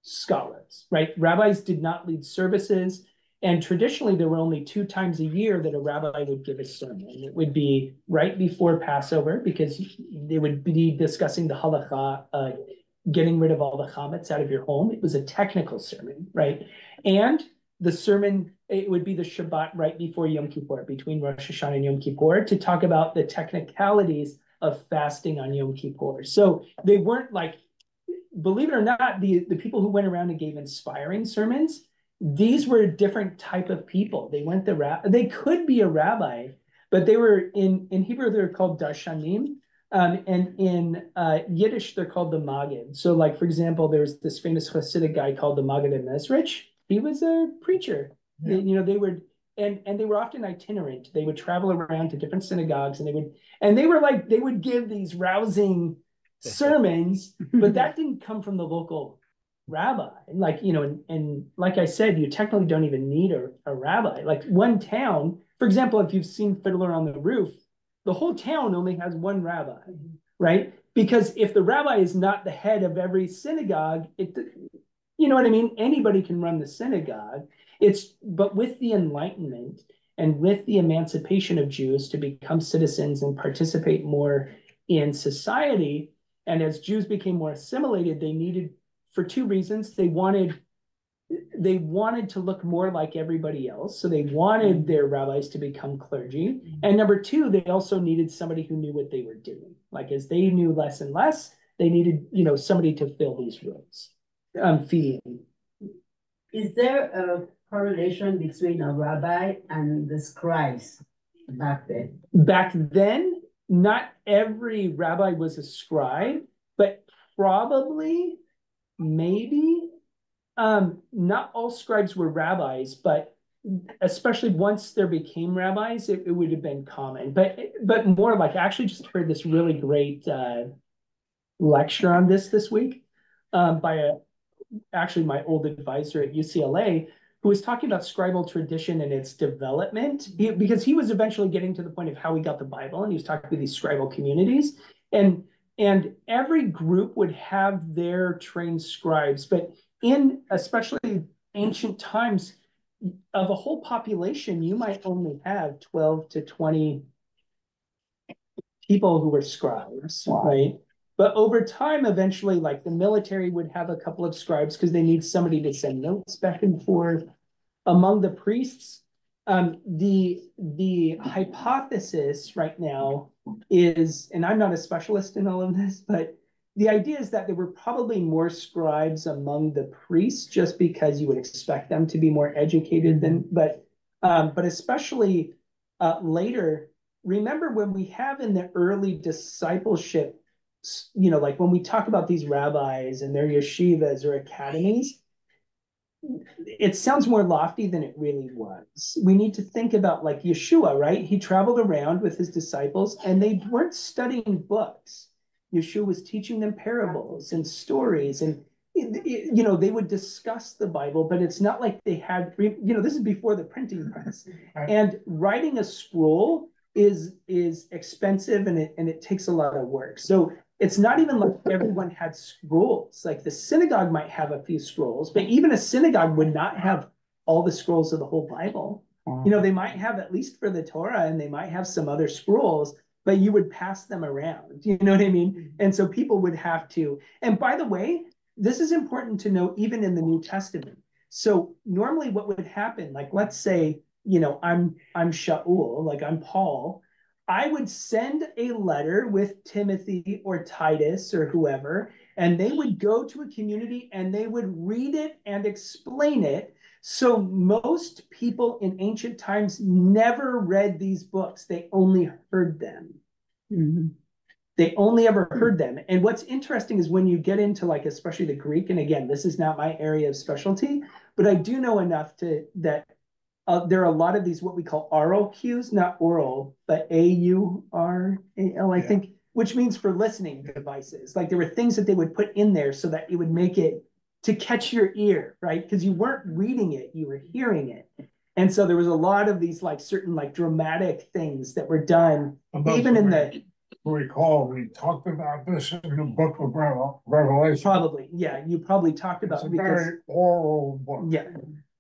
scholars, right? Rabbis did not lead services. And traditionally, there were only 2 times a year that a rabbi would give a sermon. It would be right before Passover, because they would be discussing the halakha, getting rid of all the chametz out of your home. It was a technical sermon, right? And the sermon, it would be the Shabbat right before Yom Kippur, between Rosh Hashanah and Yom Kippur, to talk about the technicalities of fasting on Yom Kippur. So they weren't like, believe it or not, the people who went around and gave inspiring sermons, these were a different type of people. They weren't they could be a rabbi, but they were in Hebrew, they're called darshanim. And in Yiddish, they're called the Maggid. So like, for example, there's this famous Hasidic guy called the Maggid of Mezrich. He was a preacher. Yeah. They were, and they were often itinerant. They would travel around to different synagogues, and they would give these rousing sermons, but that didn't come from the local rabbi. And like I said, you technically don't even need a rabbi. Like one town, for example, if you've seen Fiddler on the Roof, the whole town only has one rabbi, right? Because if the rabbi is not the head of every synagogue, you know what I mean? Anybody can run the synagogue. But with the Enlightenment and with the emancipation of Jews to become citizens and participate more in society, and as Jews became more assimilated, they needed, for 2 reasons, they wanted to look more like everybody else. So they wanted their rabbis to become clergy. And number 2, they also needed somebody who knew what they were doing. Like as they knew less and less, they needed, somebody to fill these roles. Feeding. Is there a correlation between a rabbi and the scribes back then? Back then, not every rabbi was a scribe, but probably, maybe, not all scribes were rabbis, but especially once there became rabbis, it would have been common. But more like, I actually just heard this really great lecture on this week by actually my old advisor at UCLA, who was talking about scribal tradition and its development, because he was eventually getting to the point of how we got the Bible, and he was talking to these scribal communities, and every group would have their trained scribes, but in especially ancient times, of a whole population, you might only have 12 to 20 people who were scribes, right? But over time, eventually, like the military would have a couple of scribes because they need somebody to send notes back and forth. Among the priests, the hypothesis right now is, and I'm not a specialist in all of this, but the idea is that there were probably more scribes among the priests just because you would expect them to be more educated than, but especially later, remember when we have in the early discipleship, like when we talk about these rabbis and their yeshivas or academies, it sounds more lofty than it really was. We need to think about like Yeshua, right? He traveled around with his disciples and they weren't studying books. Yeshua was teaching them parables and stories, and they would discuss the Bible, but it's not like they had, this is before the printing press. And writing a scroll is expensive and it takes a lot of work. So it's not even like everyone had scrolls. Like the synagogue might have a few scrolls, but even a synagogue would not have all the scrolls of the whole Bible. They might have, at least for the Torah, and they might have some other scrolls, but you would pass them around. You know what I mean? And so people would have to, and by the way, this is important to know even in the New Testament. So normally what would happen, like let's say I'm Shaul, like I'm Paul, I would send a letter with Timothy or Titus or whoever, and they would go to a community and they would read it and explain it. So most people in ancient times never read these books. They only heard them. Mm-hmm. They only ever heard them. And what's interesting is when you get into like, especially the Greek, and again, this is not my area of specialty, but I do know enough that there are a lot of these what we call aural cues, not oral, but AURAL, I think, which means for listening devices. Like there were things that they would put in there so that it would make it to catch your ear, right? Because you weren't reading it, you were hearing it. And so there was a lot of these like certain like dramatic things that were done, even in the recall we talked about this in the book of Revelation. Probably, yeah. You probably talked about it's a very oral book. Yeah.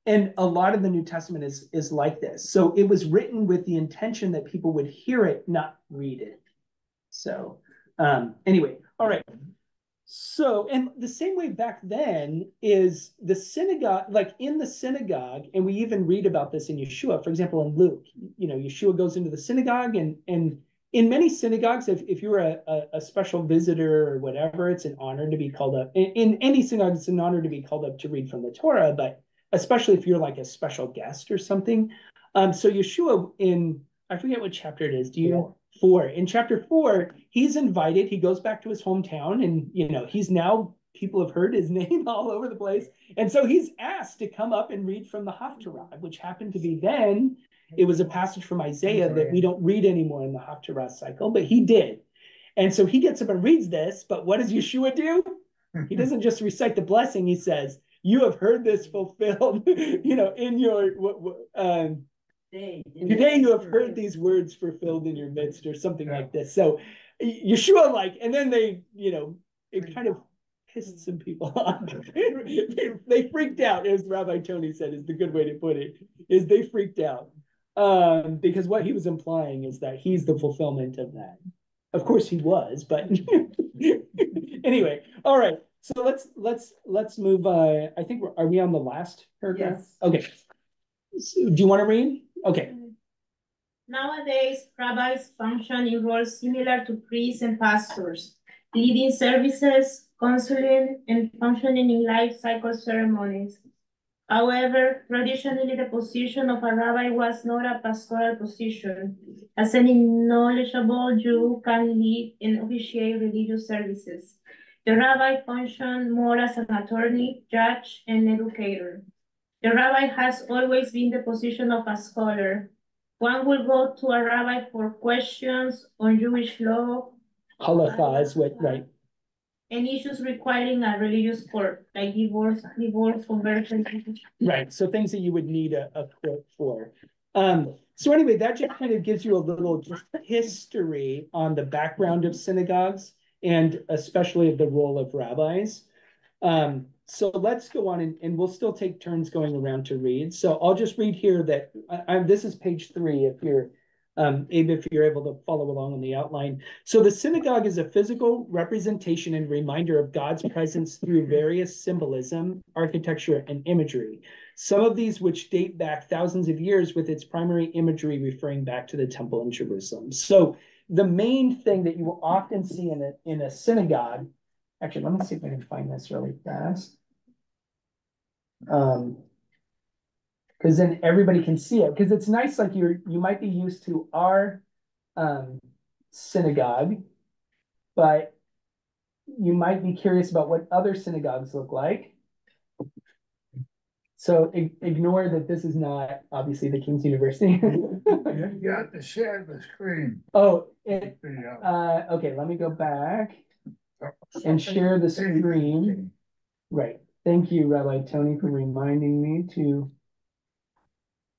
And a lot of the New Testament is like this. So it was written with the intention that people would hear it, not read it. So anyway, all right. So, and the same way back then is the synagogue, like in the synagogue, and we even read about this in Yeshua, for example, in Luke, Yeshua goes into the synagogue and in many synagogues, if you're a special visitor or whatever, it's an honor to be called up. In any synagogue, it's an honor to be called up to read from the Torah, but especially if you're like a special guest or something. So Yeshua I forget what chapter it is. Do you? 4. In chapter 4, he's invited. He goes back to his hometown, and he's now people have heard his name all over the place, and so he's asked to come up and read from the Haftarah, which happened to be then. It was a passage from Isaiah that we don't read anymore in the Haftarah cycle, but he did, and so he gets up and reads this. But what does Yeshua do? He doesn't just recite the blessing. He says, "You have heard this fulfilled, in your." Today you have heard these words fulfilled in your midst, or something like this. So Yeshua, and then they, it kind of pissed some people off. They freaked out, as Rabbi Tony said, is the good way to put it, is they freaked out. Because what he was implying is that he's the fulfillment of that. Of course he was, but anyway, all right. So let's move. I think are we on the last paragraph? Yes. Okay. So, do you want to read? Okay. Nowadays, rabbis function in roles similar to priests and pastors, leading services, counseling, and functioning in life cycle ceremonies. However, traditionally, the position of a rabbi was not a pastoral position, as any knowledgeable Jew can lead and officiate religious services. The rabbi functioned more as an attorney, judge, and educator. The rabbi has always been the position of a scholar. One will go to a rabbi for questions on Jewish law, halakha is what, right? And issues requiring a religious court, like divorce, conversion. Right, so things that you would need a court for. So anyway, that just kind of gives you a little just history on the background of synagogues and especially of the role of rabbis. So let's go on and we'll still take turns going around to read. So I'll just read here that this is page 3 if you're if you're able to follow along on the outline. So the synagogue is a physical representation and reminder of God's presence through various symbolism, architecture, and imagery. Some of these which date back thousands of years, with its primary imagery referring back to the temple in Jerusalem. So the main thing that you will often see in a synagogue, actually, let me see if I can find this really fast. Because then everybody can see it. Because it's nice, like you might be used to our synagogue, but you might be curious about what other synagogues look like. So ignore that this is not obviously the King's University. You have to share the screen. Oh, okay, let me go back and share the screen. Right. Thank you, Rabbi Tony, for reminding me to.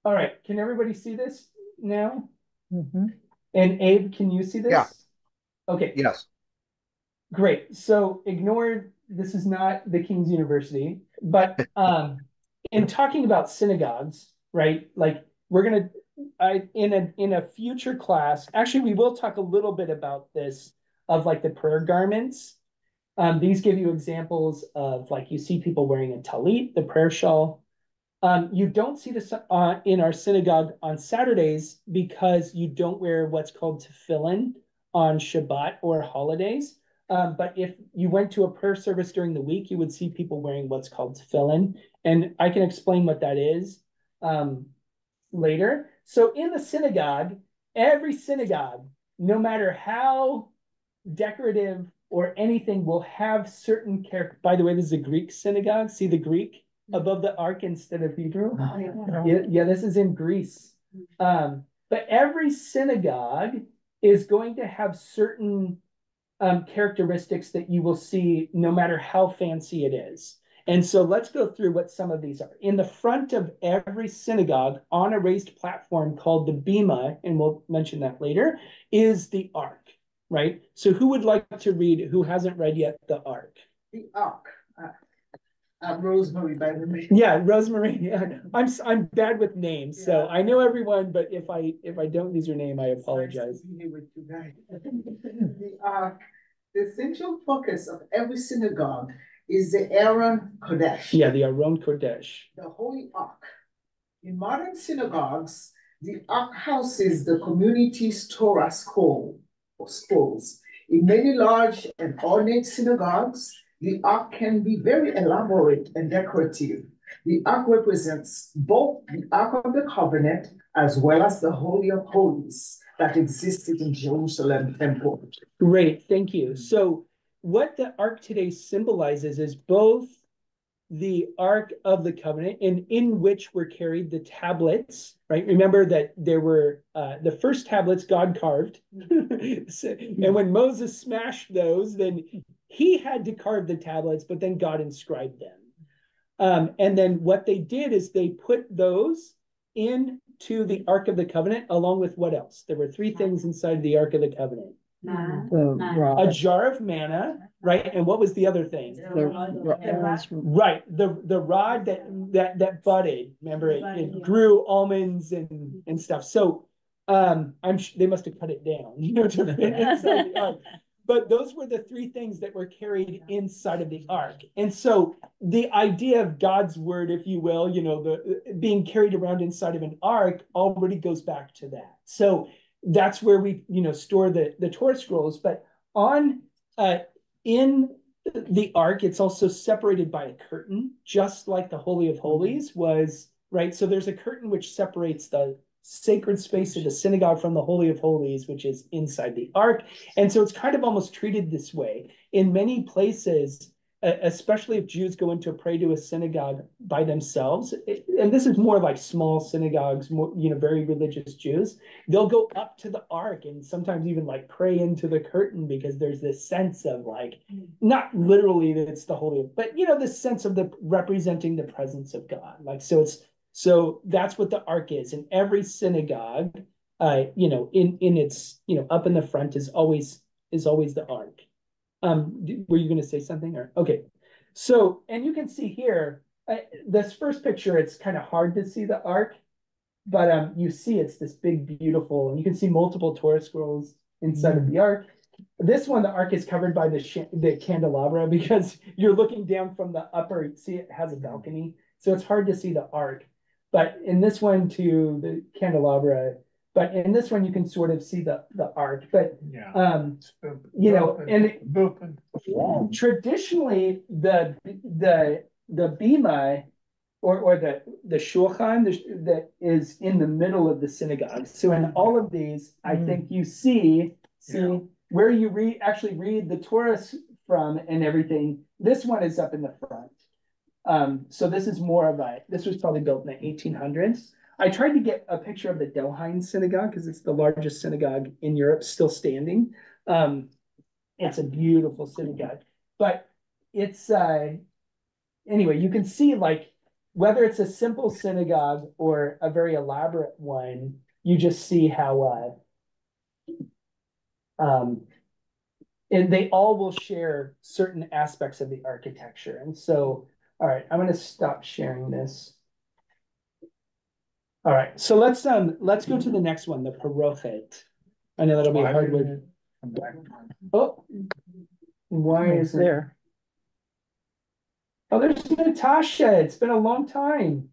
All right. Can everybody see this now? Mm-hmm. And Abe, can you see this? Yeah. Okay. Yes. Great. So ignore, this is not the King's University, but in talking about synagogues, right? Like we're going to, in a future class, actually, we will talk a little bit about this, of like the prayer garments. These give you examples of, like, you see people wearing a talit, the prayer shawl. You don't see this in our synagogue on Saturdays because you don't wear what's called tefillin on Shabbat or holidays. But if you went to a prayer service during the week, you would see people wearing what's called tefillin. And I can explain what that is later. So in the synagogue, every synagogue, no matter how decorative or anything, will have certain character. By the way, this is a Greek synagogue. See the Greek above the ark instead of Hebrew? Yeah, this is in Greece. But every synagogue is going to have certain characteristics that you will see no matter how fancy it is. And so let's go through what some of these are. In the front of every synagogue on a raised platform called the bima, and we'll mention that later, is the ark, right? So who would like to read, who hasn't read yet, the ark? The ark. Rosemary, by the way. Yeah, Rosemary. Yeah. I'm bad with names, yeah. So I know everyone, but if I don't use your name, I apologize. Nice to be here with you guys. The ark. The essential focus of every synagogue is the Aaron Kodesh. Yeah, the Aaron Kodesh. The Holy Ark. In modern synagogues, the Ark houses the community's Torah scroll or scrolls. In many large and ornate synagogues, the Ark can be very elaborate and decorative. The Ark represents both the Ark of the Covenant as well as the Holy of Holies that existed in Jerusalem temple. Great, thank you. So what the Ark today symbolizes is both the Ark of the Covenant, in which were carried the tablets, right? Remember that there were the first tablets God carved. And when Moses smashed those, then he had to carve the tablets, but then God inscribed them. And then what they did is they put those into the Ark of the Covenant, along with what else? There were three things inside the Ark of the Covenant. A jar of manna, right? And what was the other thing? Right, the rod that budded. Remember, it grew almonds and stuff. So they must have cut it down, to fit inside the ark. But those were the three things that were carried inside of the ark. And so the idea of God's word, if you will, the being carried around inside of an ark already goes back to that. So that's where we, store the Torah scrolls. But in the ark, it's also separated by a curtain, just like the Holy of Holies was, right? So there's a curtain which separates the sacred space of the synagogue from the Holy of Holies, which is inside the ark. And so it's kind of almost treated this way. In many places, especially if Jews go into pray to a synagogue by themselves, and this is more like small synagogues, more, very religious Jews, they'll go up to the ark and sometimes even like pray into the curtain, because there's this sense of like, not literally that it's the Holy, but this sense of the representing the presence of God. Like, so that's what the ark is. And every synagogue, in its, up in the front is always the ark. Were you going to say something? Or okay. So, and you can see here, this first picture, it's kind of hard to see the ark, but you see it's this big, beautiful, and you can see multiple Torah scrolls inside of the ark. This one, the ark is covered by the candelabra, because you're looking down from the upper, see it has a balcony, so it's hard to see the ark. But in this one too, the candelabra, but in this one you can sort of see the ark. But traditionally the bima or the shulchan that is in the middle of the synagogue. So in all of these, I think you see where you actually read the Torah from and everything. This one is up in the front. So this is this was probably built in the 1800s. I tried to get a picture of the Delheim synagogue because it's the largest synagogue in Europe, still standing. It's a beautiful synagogue, but it's, anyway, you can see like, whether it's a simple synagogue or a very elaborate one, you just see how, and they all will share certain aspects of the architecture. And so, all right, I'm going to stop sharing this. All right, so let's go to the next one, the parochet. I know that'll be a hard one. Oh, why is there? Oh, there's Natasha. It's been a long time.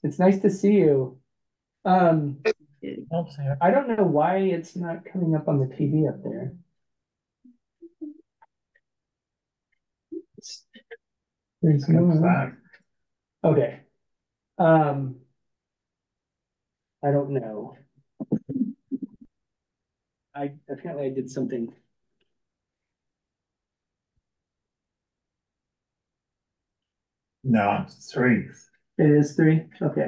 It's nice to see you. Helps here. I don't know why it's not coming up on the TV up there. There's no. Okay. I don't know. Apparently I did something. No, it's 3. It is 3? Okay.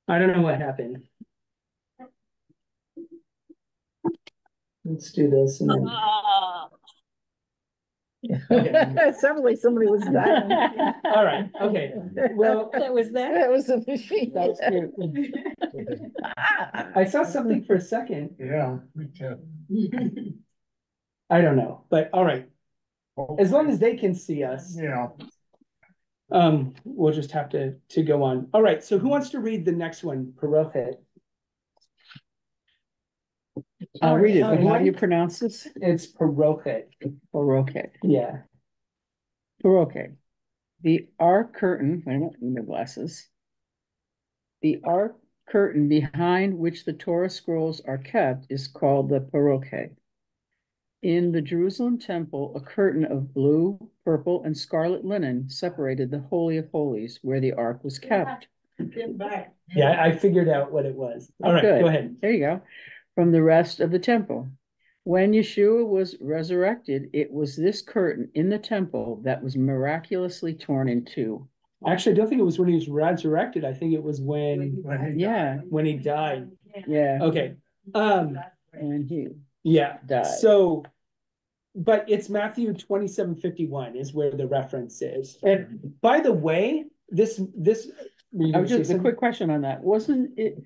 I don't know what happened. Let's do this and then. It sounded like somebody was dying. All right, okay. Well, That was that. That was a machine. that was cute. I saw something for a second. Yeah, me too. I don't know, but all right. As long as they can see us, Yeah. we'll just have to go on. All right, so who wants to read the next one? Parochet. I'll read it, but how do you pronounce this? It's Parochet. Parochet. Yeah. Parochet. The ark curtain, wait a minute, in the glasses. The ark curtain behind which the Torah scrolls are kept is called the Parochet. In the Jerusalem temple, a curtain of blue, purple, and scarlet linen separated the Holy of Holies, where the ark was kept. Yeah, I figured out what it was. All right, Good. go ahead. There you go. From the rest of the temple. When Yeshua was resurrected, it was this curtain in the temple that was miraculously torn in two. Actually, I don't think it was when he was resurrected. I think it was when he died. Yeah. Okay. And he died. So, but it's Matthew 27:51 is where the reference is. And by the way, this I was just a quick question on that. Wasn't it?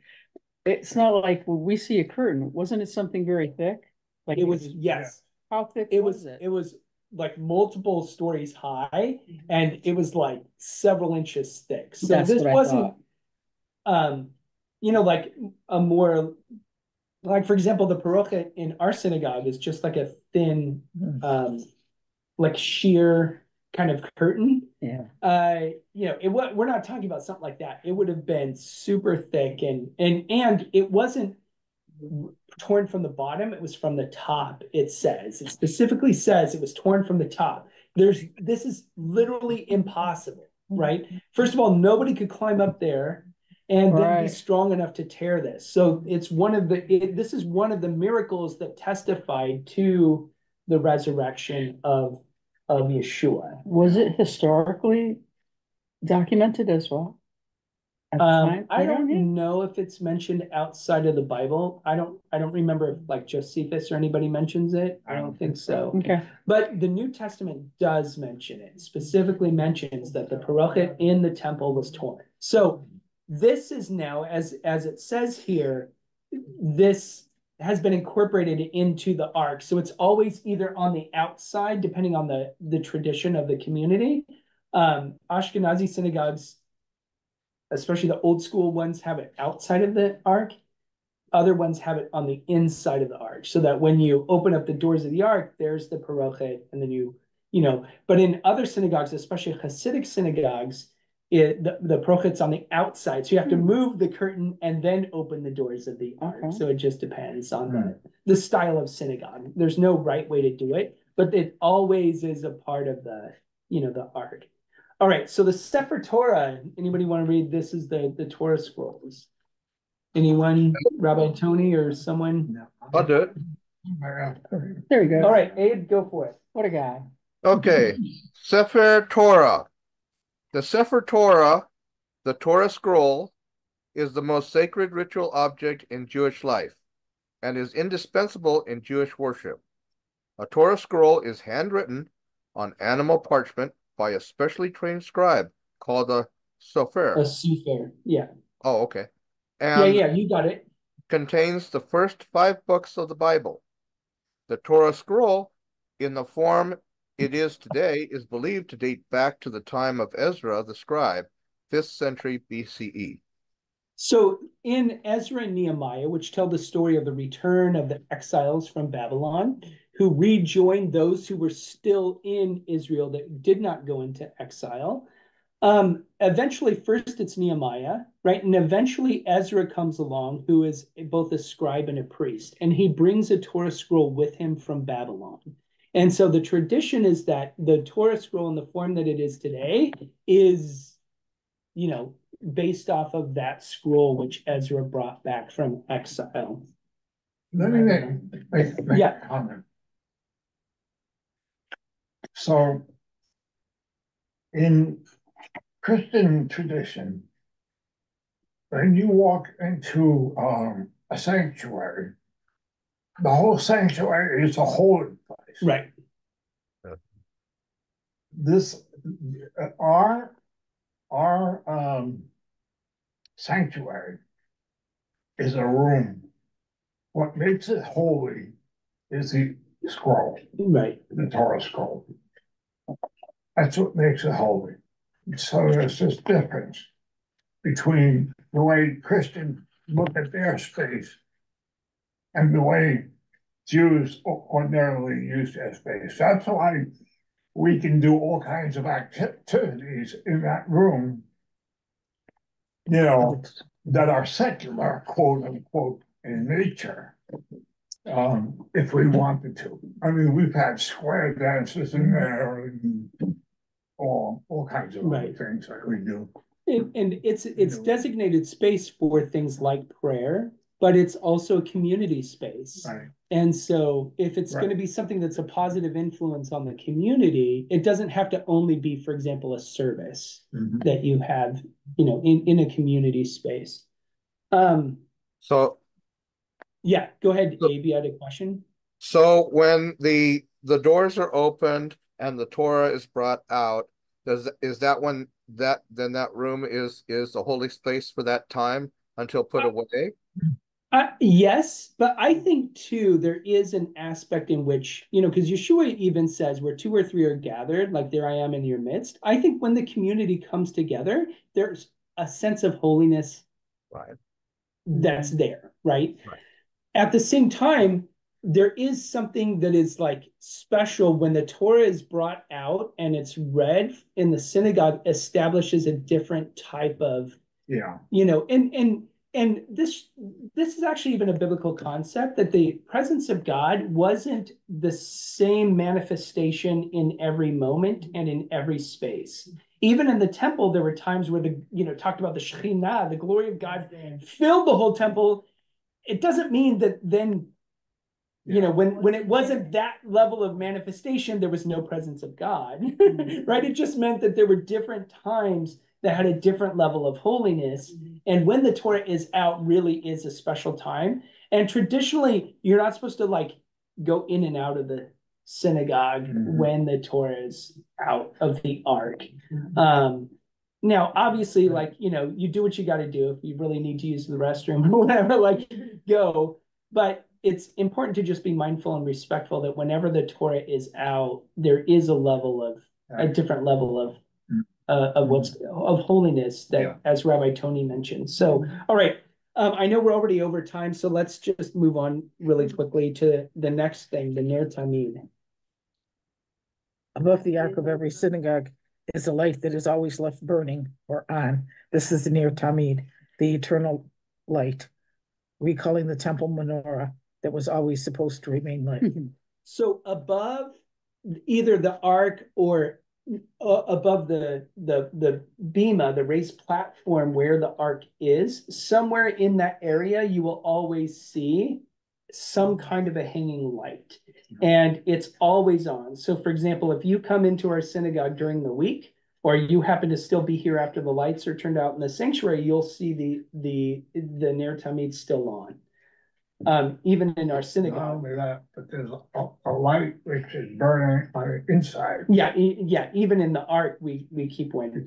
It's not like when we see a curtain. Wasn't it something very thick? Like it was. Yes. How thick was it? It was like multiple stories high, and it was like several inches thick. So that's this wasn't, thought. Like a more, like for example, the parochet in our synagogue is just like a thin, like sheer kind of curtain. Yeah. We're not talking about something like that. It would have been super thick and it wasn't torn from the bottom, it was from the top. It specifically says it was torn from the top. This is literally impossible, right? First of all, nobody could climb up there and then be strong enough to tear this. So it's this is one of the miracles that testified to the resurrection of Yeshua. Was it historically documented as well? I don't know if it's mentioned outside of the Bible. I don't remember if like Josephus or anybody mentions it. I don't think so. Okay. But the New Testament does mention it. Specifically mentions that the parochet in the temple was torn. So this is now, as it says here, this has been incorporated into the ark. So it's always either on the outside, depending on the tradition of the community. Ashkenazi synagogues, especially the old school ones, have it outside of the ark. Other ones have it on the inside of the ark, so that when you open up the doors of the ark, there's the parochet, and then but in other synagogues, especially Hasidic synagogues, the parochet's on the outside. So you have to move the curtain and then open the doors of the ark. Okay. So it just depends on the style of synagogue. There's no right way to do it, but it always is a part of the ark. All right, so the Sefer Torah, anybody want to read? This is the Torah scrolls. Anyone? Rabbi Tony or someone? No. I'll do it. There you go. All right, Abe, go for it. What a guy. Okay, Sefer Torah. The Sefer Torah, the Torah scroll, is the most sacred ritual object in Jewish life and is indispensable in Jewish worship. A Torah scroll is handwritten on animal parchment by a specially trained scribe called a sofer. A sofer, yeah. Oh, okay. And yeah, you got it. Contains the first 5 books of the Bible. The Torah scroll, in the form it is today, is believed to date back to the time of Ezra the scribe, 5th century BCE. So in Ezra and Nehemiah, which tell the story of the return of the exiles from Babylon, who rejoined those who were still in Israel that did not go into exile. Eventually, first it's Nehemiah, right? And eventually Ezra comes along, who is both a scribe and a priest, and he brings a Torah scroll with him from Babylon. And so the tradition is that the Torah scroll in the form that it is today is, based off of that scroll which Ezra brought back from exile. Let me make a comment. So in Christian tradition, when you walk into a sanctuary, the whole sanctuary is a holy place. Right. This our sanctuary is a room. What makes it holy is the scroll, right? The Torah scroll. That's what makes it holy. So there's this difference between the way Christians look at their space and the way Jews ordinarily use their space. That's why we can do all kinds of activities in that room, that are secular, quote unquote, in nature, if we wanted to. I mean, we've had square dances in there and all kinds of other things that we do. And it's designated space for things like prayer, but it's also a community space. Right. And so if it's going to be something that's a positive influence on the community, it doesn't have to only be, for example, a service that you have, in a community space. So yeah, go ahead, Abe, you had a question? So when the doors are opened and the Torah is brought out, is that when that room is a holy space for that time until put away? Yes, but I think too there is an aspect in which, because Yeshua even says where 2 or 3 are gathered, like there I am in your midst. I think when the community comes together, there's a sense of holiness that's there, right? At the same time, there is something that is like special when the Torah is brought out and it's read in the synagogue, establishes a different type of, and this is actually even a biblical concept, that the presence of God wasn't the same manifestation in every moment and in every space. Even in the temple, there were times where talked about the Shekhinah, the glory of God filled the whole temple. It doesn't mean that then, when it wasn't that level of manifestation, there was no presence of God, right? It just meant that there were different times that had a different level of holiness. And when the Torah is out, really is a special time. And traditionally, you're not supposed to go in and out of the synagogue when the Torah is out of the ark. Now, obviously, you do what you got to do. If you really need to use the restroom or whatever, go. But it's important to just be mindful and respectful that whenever the Torah is out, there is a different level of holiness that, as Rabbi Tony mentioned. So, all right. I know we're already over time, so let's just move on really quickly to the next thing, the Ner Tamid. Above the ark of every synagogue is a light that is always left burning or on. This is the Ner Tamid, the eternal light, recalling the temple menorah that was always supposed to remain lit. So above either the ark or above the bima, the raised platform where the ark is, somewhere in that area, you will always see some kind of a hanging light, and it's always on. So for example, if you come into our synagogue during the week, or you happen to still be here after the lights are turned out in the sanctuary, you'll see the Ner Tamid still on. Even in our synagogue. Not only that, but there's a light which is burning on the inside. Yeah, even in the ark, we keep one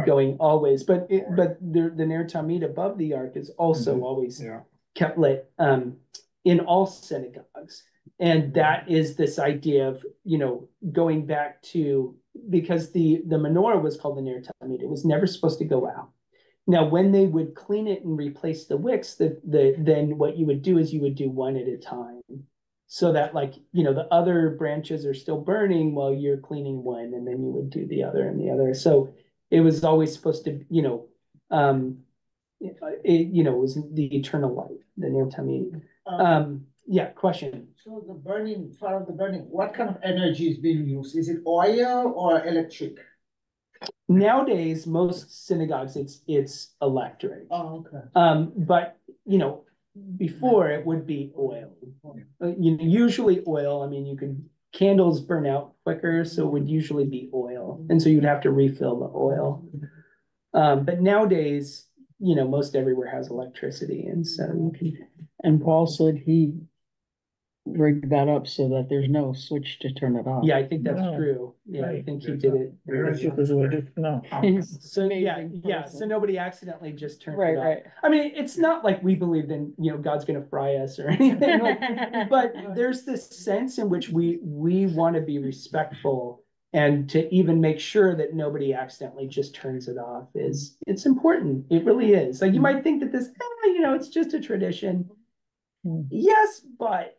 going always. But the Ner Tamid above the ark is also always kept lit in all synagogues. And that is this idea of, going back to, because the menorah was called the Ner Tamid. It was never supposed to go out. Now, when they would clean it and replace the wicks, then what you would do is you would do one at a time. So that like, the other branches are still burning while you're cleaning one, and then you would do the other and the other. So it was always supposed to, it was the eternal light, the Ner Tamid. Yeah, question. So the burning, part of the burning, what kind of energy is being used? Is it oil or electric? Nowadays, most synagogues, it's electric. Oh, okay. But before it would be oil. Usually oil. I mean, candles burn out quicker, so it would usually be oil, and so you'd have to refill the oil. But nowadays, most everywhere has electricity, and so you can. And Paul said he rigged that up so that there's no switch to turn it off. Yeah, I think that's No. true. Yeah, I Right. think he did it. No. So yeah, Amazing so nobody accidentally just turned Right, it off. right. I mean, it's not like we believe in, God's gonna fry us or anything but there's this sense in which we want to be respectful, and to even make sure that nobody accidentally just turns it off it's important. It really is. Like you might think that this, it's just a tradition. Yes, but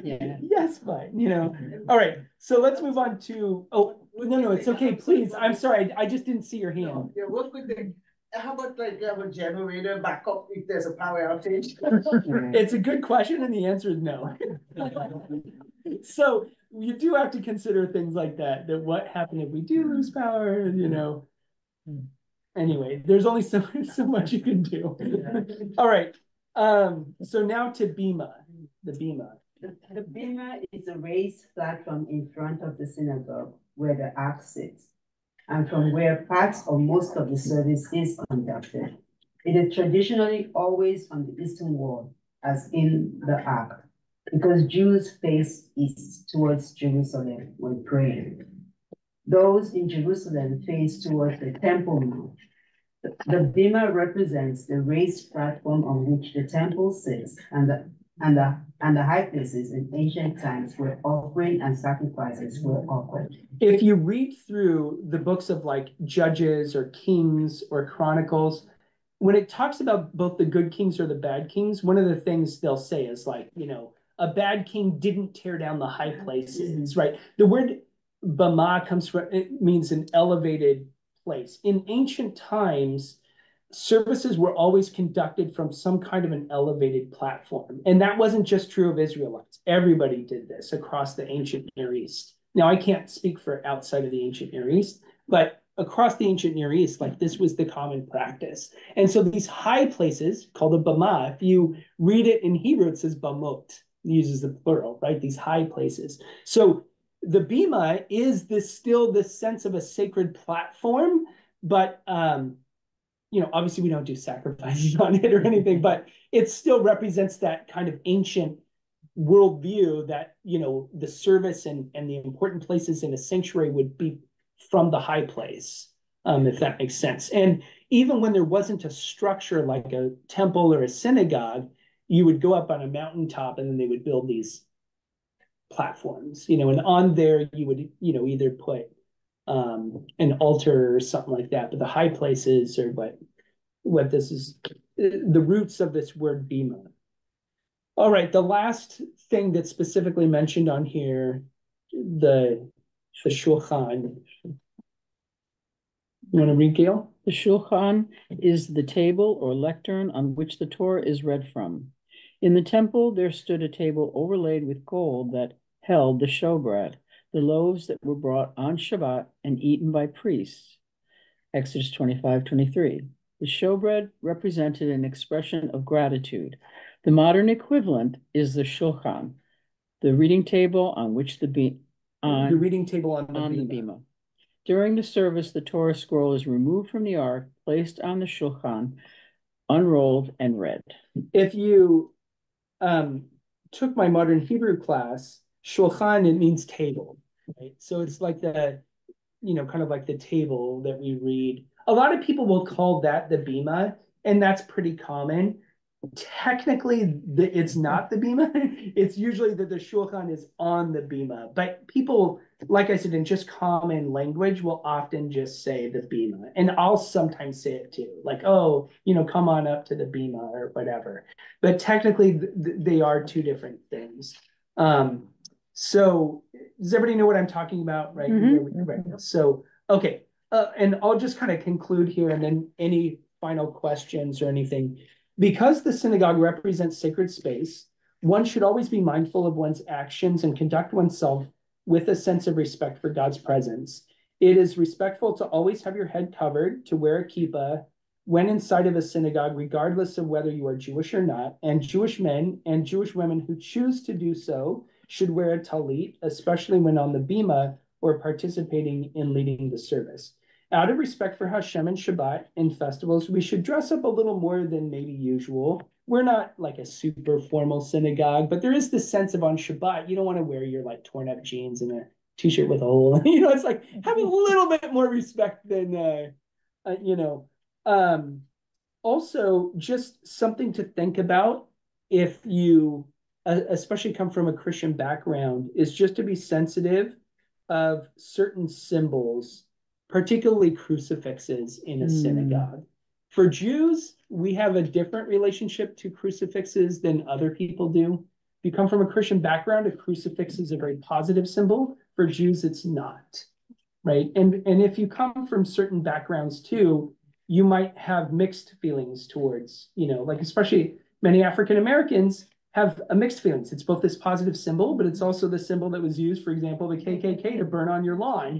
Yeah. yes, but all right. So let's move on to. Oh no, it's okay. Please, I'm sorry. I just didn't see your hand. Yeah, one quick thing. How about like you have a generator backup if there's a power outage? It's a good question, and the answer is no. So you do have to consider things like that. That what happened if we do lose power? Anyway, there's only so much you can do. All right. So now to Bima, the Bima. The bima is a raised platform in front of the synagogue where the ark sits, and from where parts or most of the service is conducted. It is traditionally always on the eastern wall, as in the ark, because Jews face east towards Jerusalem when praying. Those in Jerusalem face towards the Temple Mount. The bima represents the raised platform on which the temple sits, and the high places in ancient times where offering and sacrifices were offered. If you read through the books of like Judges or Kings or Chronicles, when it talks about both the good kings or the bad kings, one of the things they'll say is like, a bad king didn't tear down the high places, right? The word bama comes from, it means an elevated place. In ancient times, services were always conducted from some kind of an elevated platform. And that wasn't just true of Israelites. Everybody did this across the ancient Near East. Now, I can't speak for outside of the ancient Near East, but across the ancient Near East, like this was the common practice. And so these high places called a bama, if you read it in Hebrew, it says bamot, it uses the plural, right? These high places. So the bima is still this sense of a sacred platform, but obviously we don't do sacrifices on it or anything, but it still represents that kind of ancient worldview that the service and the important places in a sanctuary would be from the high place, if that makes sense. And even when there wasn't a structure like a temple or a synagogue, you would go up on a mountaintop and then they would build these platforms, and on there you would either put an altar or something like that. But the high places are what this is, the roots of this word bima. All right, the last thing that's specifically mentioned on here, the shulchan. You want to read, Gail? The shulchan is the table or lectern on which the Torah is read from. In the temple, there stood a table overlaid with gold that held the showbread, the loaves that were brought on Shabbat and eaten by priests. Exodus 25:23. The showbread represented an expression of gratitude. The modern equivalent is the shulchan, the reading table on which the reading table on the bima. During the service, the Torah scroll is removed from the ark, placed on the shulchan, unrolled, and read. If you took my modern Hebrew class, shulchan, it means table, right? So it's like the, kind of like the table that we read. A lot of people will call that the bima, and that's pretty common. technically it's not the bima. It's usually that the shulchan is on the bima, but people, like I said, in just common language will often just say the bima, and I'll sometimes say it too, like, oh, come on up to the bima or whatever, but technically they are two different things. So does everybody know what I'm talking about, right? Right. So okay, and I'll just kind of conclude here, and then any final questions or anything. Because the synagogue represents sacred space, one should always be mindful of one's actions and conduct oneself with a sense of respect for God's presence. It is respectful to always have your head covered, to wear a kippah when inside of a synagogue, regardless of whether you are Jewish or not, and Jewish men and Jewish women who choose to do so should wear a talit, especially when on the bima or participating in leading the service. Out of respect for Hashem and Shabbat and festivals, we should dress up a little more than maybe usual. We're not like a super formal synagogue, but there is this sense of on Shabbat, you don't want to wear your like torn up jeans and a t-shirt with a hole. It's like have a little bit more respect than, Also, just something to think about if you, especially come from a Christian background, is just to be sensitive of certain symbols, particularly crucifixes in a synagogue. For Jews, we have a different relationship to crucifixes than other people do. If you come from a Christian background, a crucifix is a very positive symbol. For Jews, it's not, right? And if you come from certain backgrounds too, you might have mixed feelings towards, like especially many African Americans have a mixed feelings. It's both this positive symbol, but it's also the symbol that was used, for example, the KKK to burn on your lawn,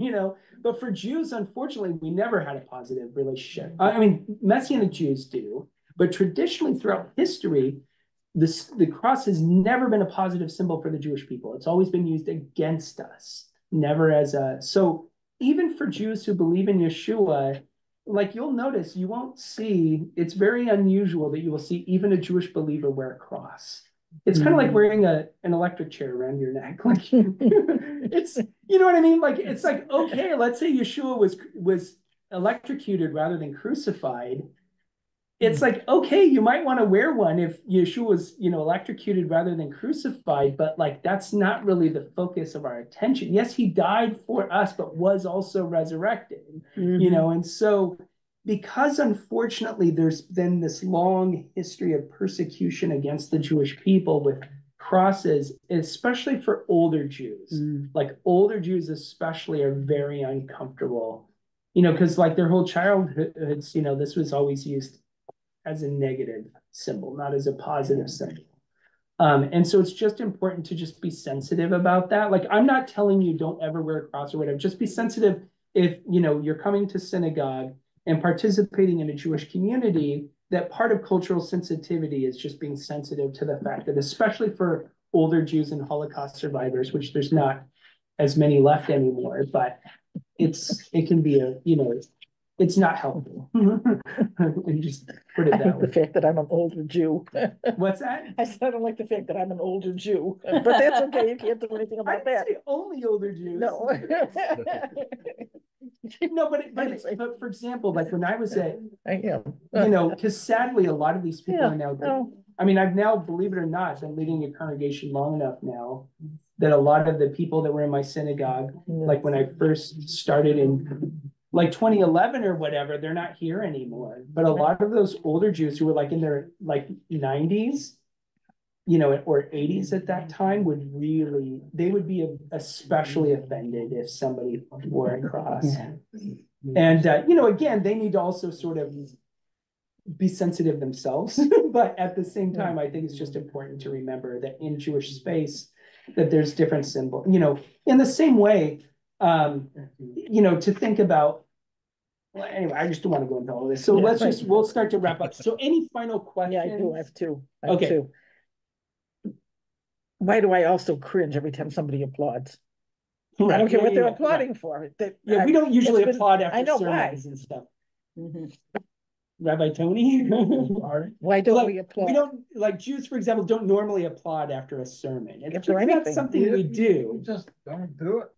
But for Jews, unfortunately, we never had a positive relationship. I mean, Messianic Jews do, but traditionally throughout history, the cross has never been a positive symbol for the Jewish people. It's always been used against us, never as a. So even for Jews who believe in Yeshua, like you'll notice, you won't see, it's very unusual that you will see even a Jewish believer wear a cross. It's kind of like wearing an electric chair around your neck. Like it's, you know what I mean? Like, it's like, okay, let's say Yeshua was electrocuted rather than crucified. It's like, okay, you might want to wear one if Yeshua was, electrocuted rather than crucified, but like, that's not really the focus of our attention. Yes, he died for us, but was also resurrected, and so because unfortunately there's been this long history of persecution against the Jewish people with crosses, especially for older Jews. Like older Jews especially are very uncomfortable, because like their whole childhoods, this was always used as a negative symbol, not as a positive symbol. And so it's just important to just be sensitive about that. Like, I'm not telling you don't ever wear a cross or whatever. Just be sensitive if, you're coming to synagogue and participating in a Jewish community, that part of cultural sensitivity is just being sensitive to the fact that, especially for older Jews and Holocaust survivors, which there's not as many left anymore, but it can be it's not helpful. And just put it that way. The fact that I'm an older Jew. What's that? I said I don't like the fact that I'm an older Jew, but that's okay. You can't do anything about that. Only older Jews. No. No, but for example, like when I was at, I am. Because sadly, a lot of these people are now. I mean, I've now, believe it or not, been leading a congregation long enough now that a lot of the people that were in my synagogue, like when I first started in like 2011 or whatever, they're not here anymore. But a lot of those older Jews who were like in their like 90s, or 80s at that time would be especially offended if somebody wore a cross. And, again, they need to also sort of be sensitive themselves. But at the same time, I think it's just important to remember that in Jewish space, that there's different symbols, in the same way, to think about. Well, anyway, I just don't want to go into all of this. So we'll start to wrap up. So any final questions? Yeah, I do. I have two. Okay. Why do I also cringe every time somebody applauds? Right. I don't care what they're applauding for. We don't usually applaud after sermons and stuff. Rabbi Tony? Why don't we applaud? We don't, like Jews, for example, don't normally applaud after a sermon. It's not something we do. Just don't do it.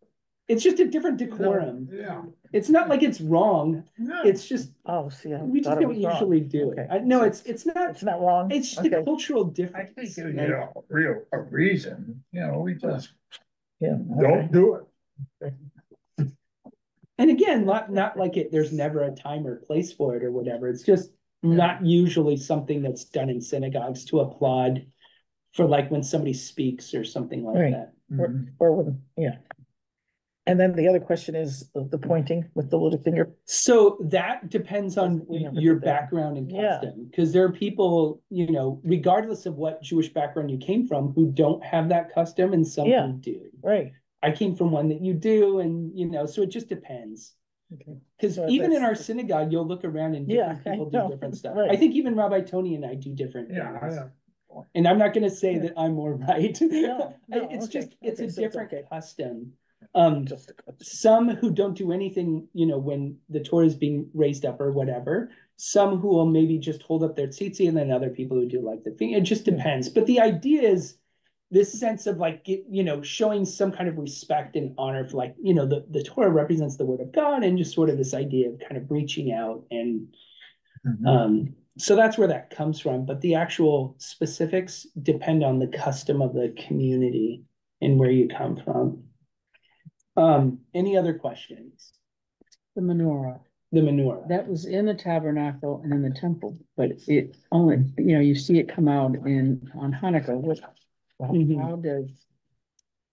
It's just a different decorum. Yeah. It's not like it's wrong. No. It's just, Oh, see, I we just thought it don't was wrong. usually do it. Okay. No, So it's not, It's not wrong. it's just Okay. a cultural I difference. think you right? know, a reason, we just Yeah. don't do it. And again, not like there's never a time or place for it or whatever. It's just not usually something that's done in synagogues to applaud for like when somebody speaks or something like Right. that. Or when, yeah. And then the other question is the pointing with the little finger. So that depends on We never your did that. background and Yeah. custom, because there are people, regardless of what Jewish background you came from, who don't have that custom, and some Yeah. who do. Right. I came from one that you do, and so it just depends. Okay. Because So even in that's- our synagogue, you'll look around and Yeah, different people I do know. different stuff. Right. I think even Rabbi Tony and I do different Yeah, things. I And I'm not going to say that I'm more right. No, It's okay, just, it's okay, a so it's different okay. custom. Just a custom. Some who don't do anything, when the Torah is being raised up or whatever. Some who will maybe just hold up their tzitzit, and then other people who do like the thing. It just depends. But the idea is this sense of like, showing some kind of respect and honor for like, the Torah represents the word of God, and just sort of this idea of kind of reaching out. And so that's where that comes from. But the actual specifics depend on the custom of the community and where you come from. Any other questions? The menorah, The menorah. that was in the tabernacle and in the temple, but it only, you see it come out on Hanukkah. Mhm. How does,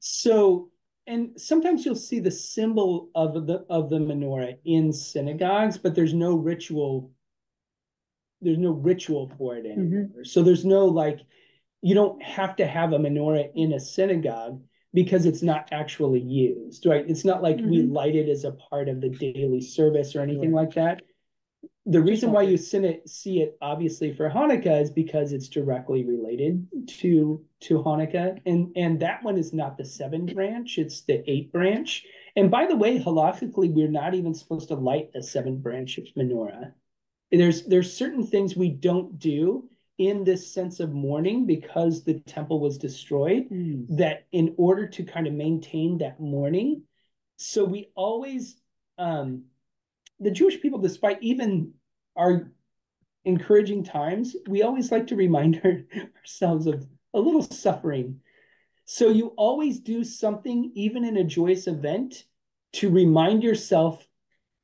So, and sometimes you'll see the symbol of the menorah in synagogues, but there's no ritual. There's no ritual for it anymore. So there's no like, you don't have to have a menorah in a synagogue because it's not actually used, right? It's not like we light it as a part of the daily service or anything like that. The reason why you see it obviously for Hanukkah is because it's directly related to Hanukkah. And that one is not the 7 branch, it's the 8 branch. And by the way, halakhically, we're not even supposed to light a 7 branch menorah. There's certain things we don't do in this sense of mourning because the temple was destroyed, that in order to kind of maintain that mourning. So we always, the Jewish people, despite even our encouraging times, we always like to remind ourselves of a little suffering. So you always do something, even in a joyous event, to remind yourself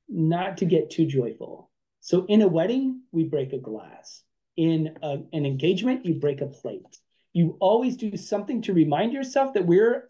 not to get too joyful. So in a wedding, we break a glass. In an engagement, you break a plate. You always do something to remind yourself that we're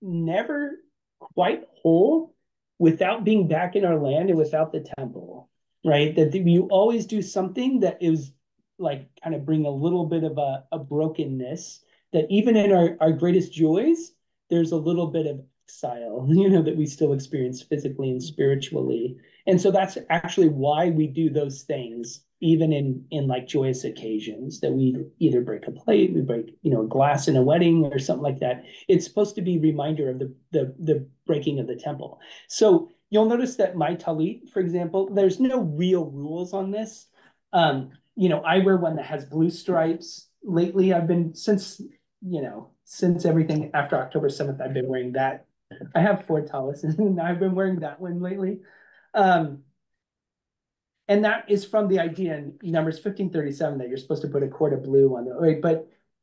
never quite whole without being back in our land and without the temple, right? That you always do something that is like kind of bring a little bit of a brokenness, that even in our greatest joys, there's a little bit of exile, that we still experience physically and spiritually. And so that's actually why we do those things, even in like joyous occasions, that we either break a plate, we break, a glass in a wedding or something like that. It's supposed to be a reminder of the breaking of the temple. So you'll notice that my talit, for example, there's no real rules on this. I wear one that has blue stripes. Lately, I've been, since everything after October 7th, I've been wearing that. I have 4 talis, and I've been wearing that one lately. And that is from the idea in Numbers 15:37 that you're supposed to put a cord of blue on the, right?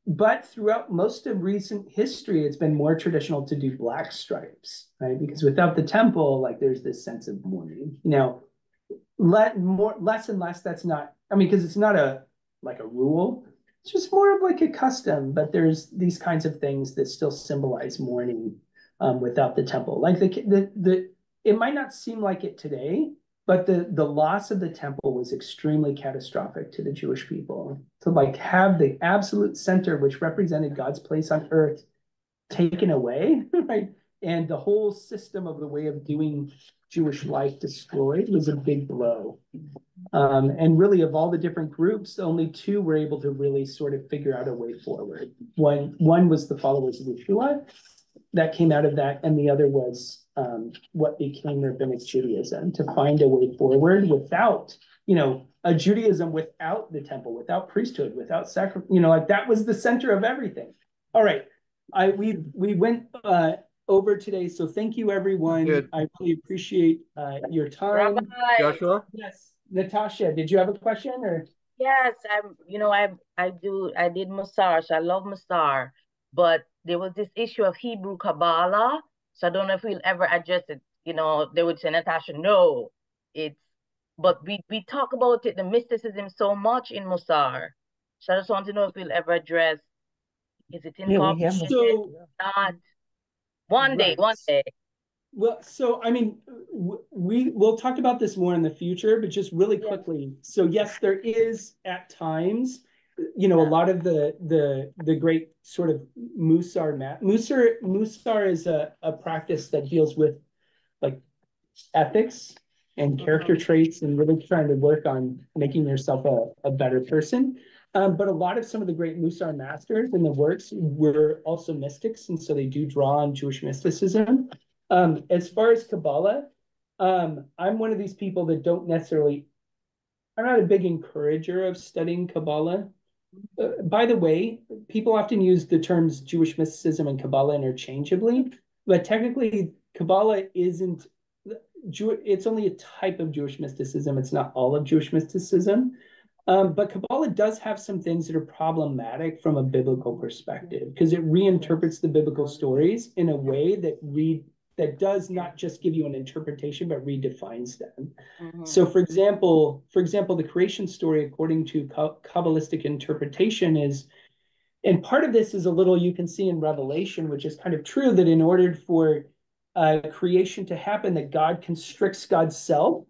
But throughout most of recent history, it's been more traditional to do black stripes, right? Because without the temple, like there's this sense of mourning. Less and less. That's not. Because it's not a rule. It's just more of like a custom. But there's these kinds of things that still symbolize mourning without the temple. Like it might not seem like it today, but the loss of the temple was extremely catastrophic to the Jewish people. To like have the absolute center, which represented God's place on earth, taken away, right? And the whole system of the way of doing Jewish life destroyed was a big blow. And really, of all the different groups, only 2 were able to really sort of figure out a way forward. One was the followers of Yeshua that came out of that, and the other was what became Rabbinic Judaism, to find a way forward without, a Judaism without the temple, without priesthood, without sacrifice, like that was the center of everything. All right, we went over today. So thank you, everyone. Good. I really appreciate your time. Rabbi, Joshua? Yes, Natasha, did you have a question or? yes, I did Musar, so I love Musar, but there was this issue of Hebrew Kabbalah, so I don't know if we'll ever address it. You know, they would say, Natasha, no, but we talk about it, the mysticism so much in Musar. So I just want to know if we'll ever address, is it incorporated? So Not one day, right. one day. Well, so I mean, we'll talk about this more in the future, but just really quickly. So yes, there is at times, you know, a lot of the great sort of Musar is a practice that deals with like ethics and character traits and really trying to work on making yourself a better person. But a lot of some of the great Musar masters in the works were also mystics, and so they do draw on Jewish mysticism. As far as Kabbalah, I'm one of these people that don't necessarily, I'm not a big encourager of studying Kabbalah. By the way, people often use the terms Jewish mysticism and Kabbalah interchangeably, but technically Kabbalah isn't, it's only a type of Jewish mysticism. It's not all of Jewish mysticism. But Kabbalah does have some things that are problematic from a biblical perspective because it reinterprets the biblical stories in a way that does not just give you an interpretation, but redefines them. So for example, the creation story, according to Kabbalistic interpretation is, and part of this is a little you can see in Revelation, which is kind of true, that in order for creation to happen, that God constricts God's self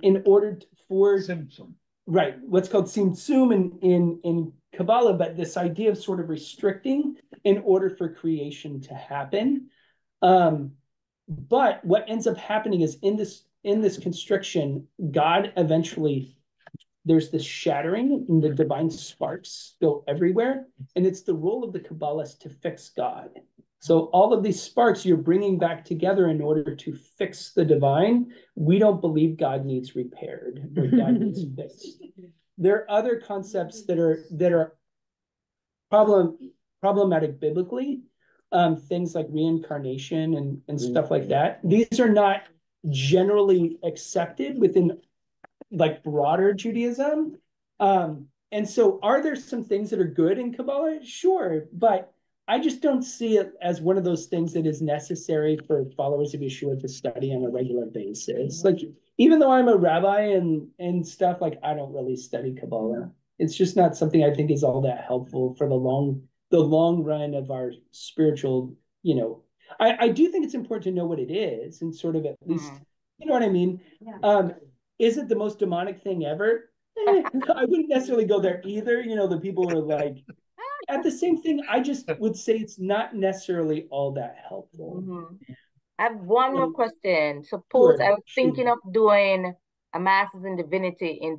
in order for Simpson. Right, what's called Tzimtzum in Kabbalah, but this idea of sort of restricting in order for creation to happen. But what ends up happening is in this constriction, God eventually, there's this shattering and the divine sparks go everywhere. And it's the role of the Kabbalist to fix God. So all of these sparks you're bringing back together in order to fix the divine. We don't believe God needs repaired or God needs fixed. There are other concepts that are problematic biblically, things like reincarnation and stuff like that. These are not generally accepted within like broader Judaism. And so are there some things that are good in Kabbalah? Sure, but I just don't see it as one of those things that is necessary for followers of Yeshua to study on a regular basis. Like, even though I'm a rabbi and stuff, like I don't really study Kabbalah. It's just not something I think is all that helpful for the long run of our spiritual, you know. I do think it's important to know what it is and sort of at least, you know what I mean? Is it the most demonic thing ever? I wouldn't necessarily go there either. You know, the people are like, at the same thing, I just would say it's not necessarily all that helpful. I have one more question. Suppose I was thinking of doing a master's in divinity in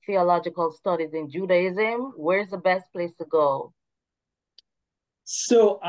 theological studies in Judaism. Where's the best place to go? So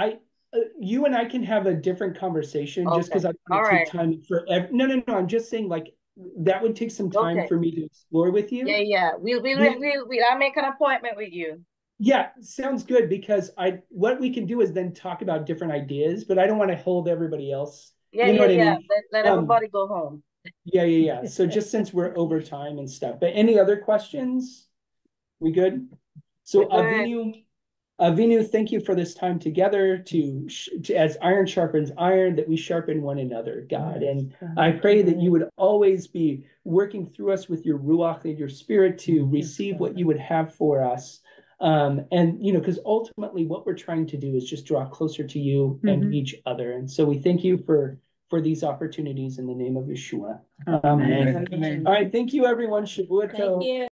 you and I can have a different conversation just because I want to take time for no. I'm just saying like that would take some time for me to explore with you. Yeah. I'll make an appointment with you. Yeah, sounds good because what we can do is then talk about different ideas, but I don't want to hold everybody else. Yeah, you know what I mean? Let everybody go home. Yeah. So just since we're over time and stuff, but any other questions? We good? So Avinu, thank you for this time together to as iron sharpens iron, that we sharpen one another, God. And I pray that you would always be working through us with your ruach and your spirit to receive what you would have for us. And, you know, because ultimately what we're trying to do is just draw closer to you and each other. And so we thank you for these opportunities in the name of Yeshua. Amen. All right. Thank you, everyone. Shavua tov.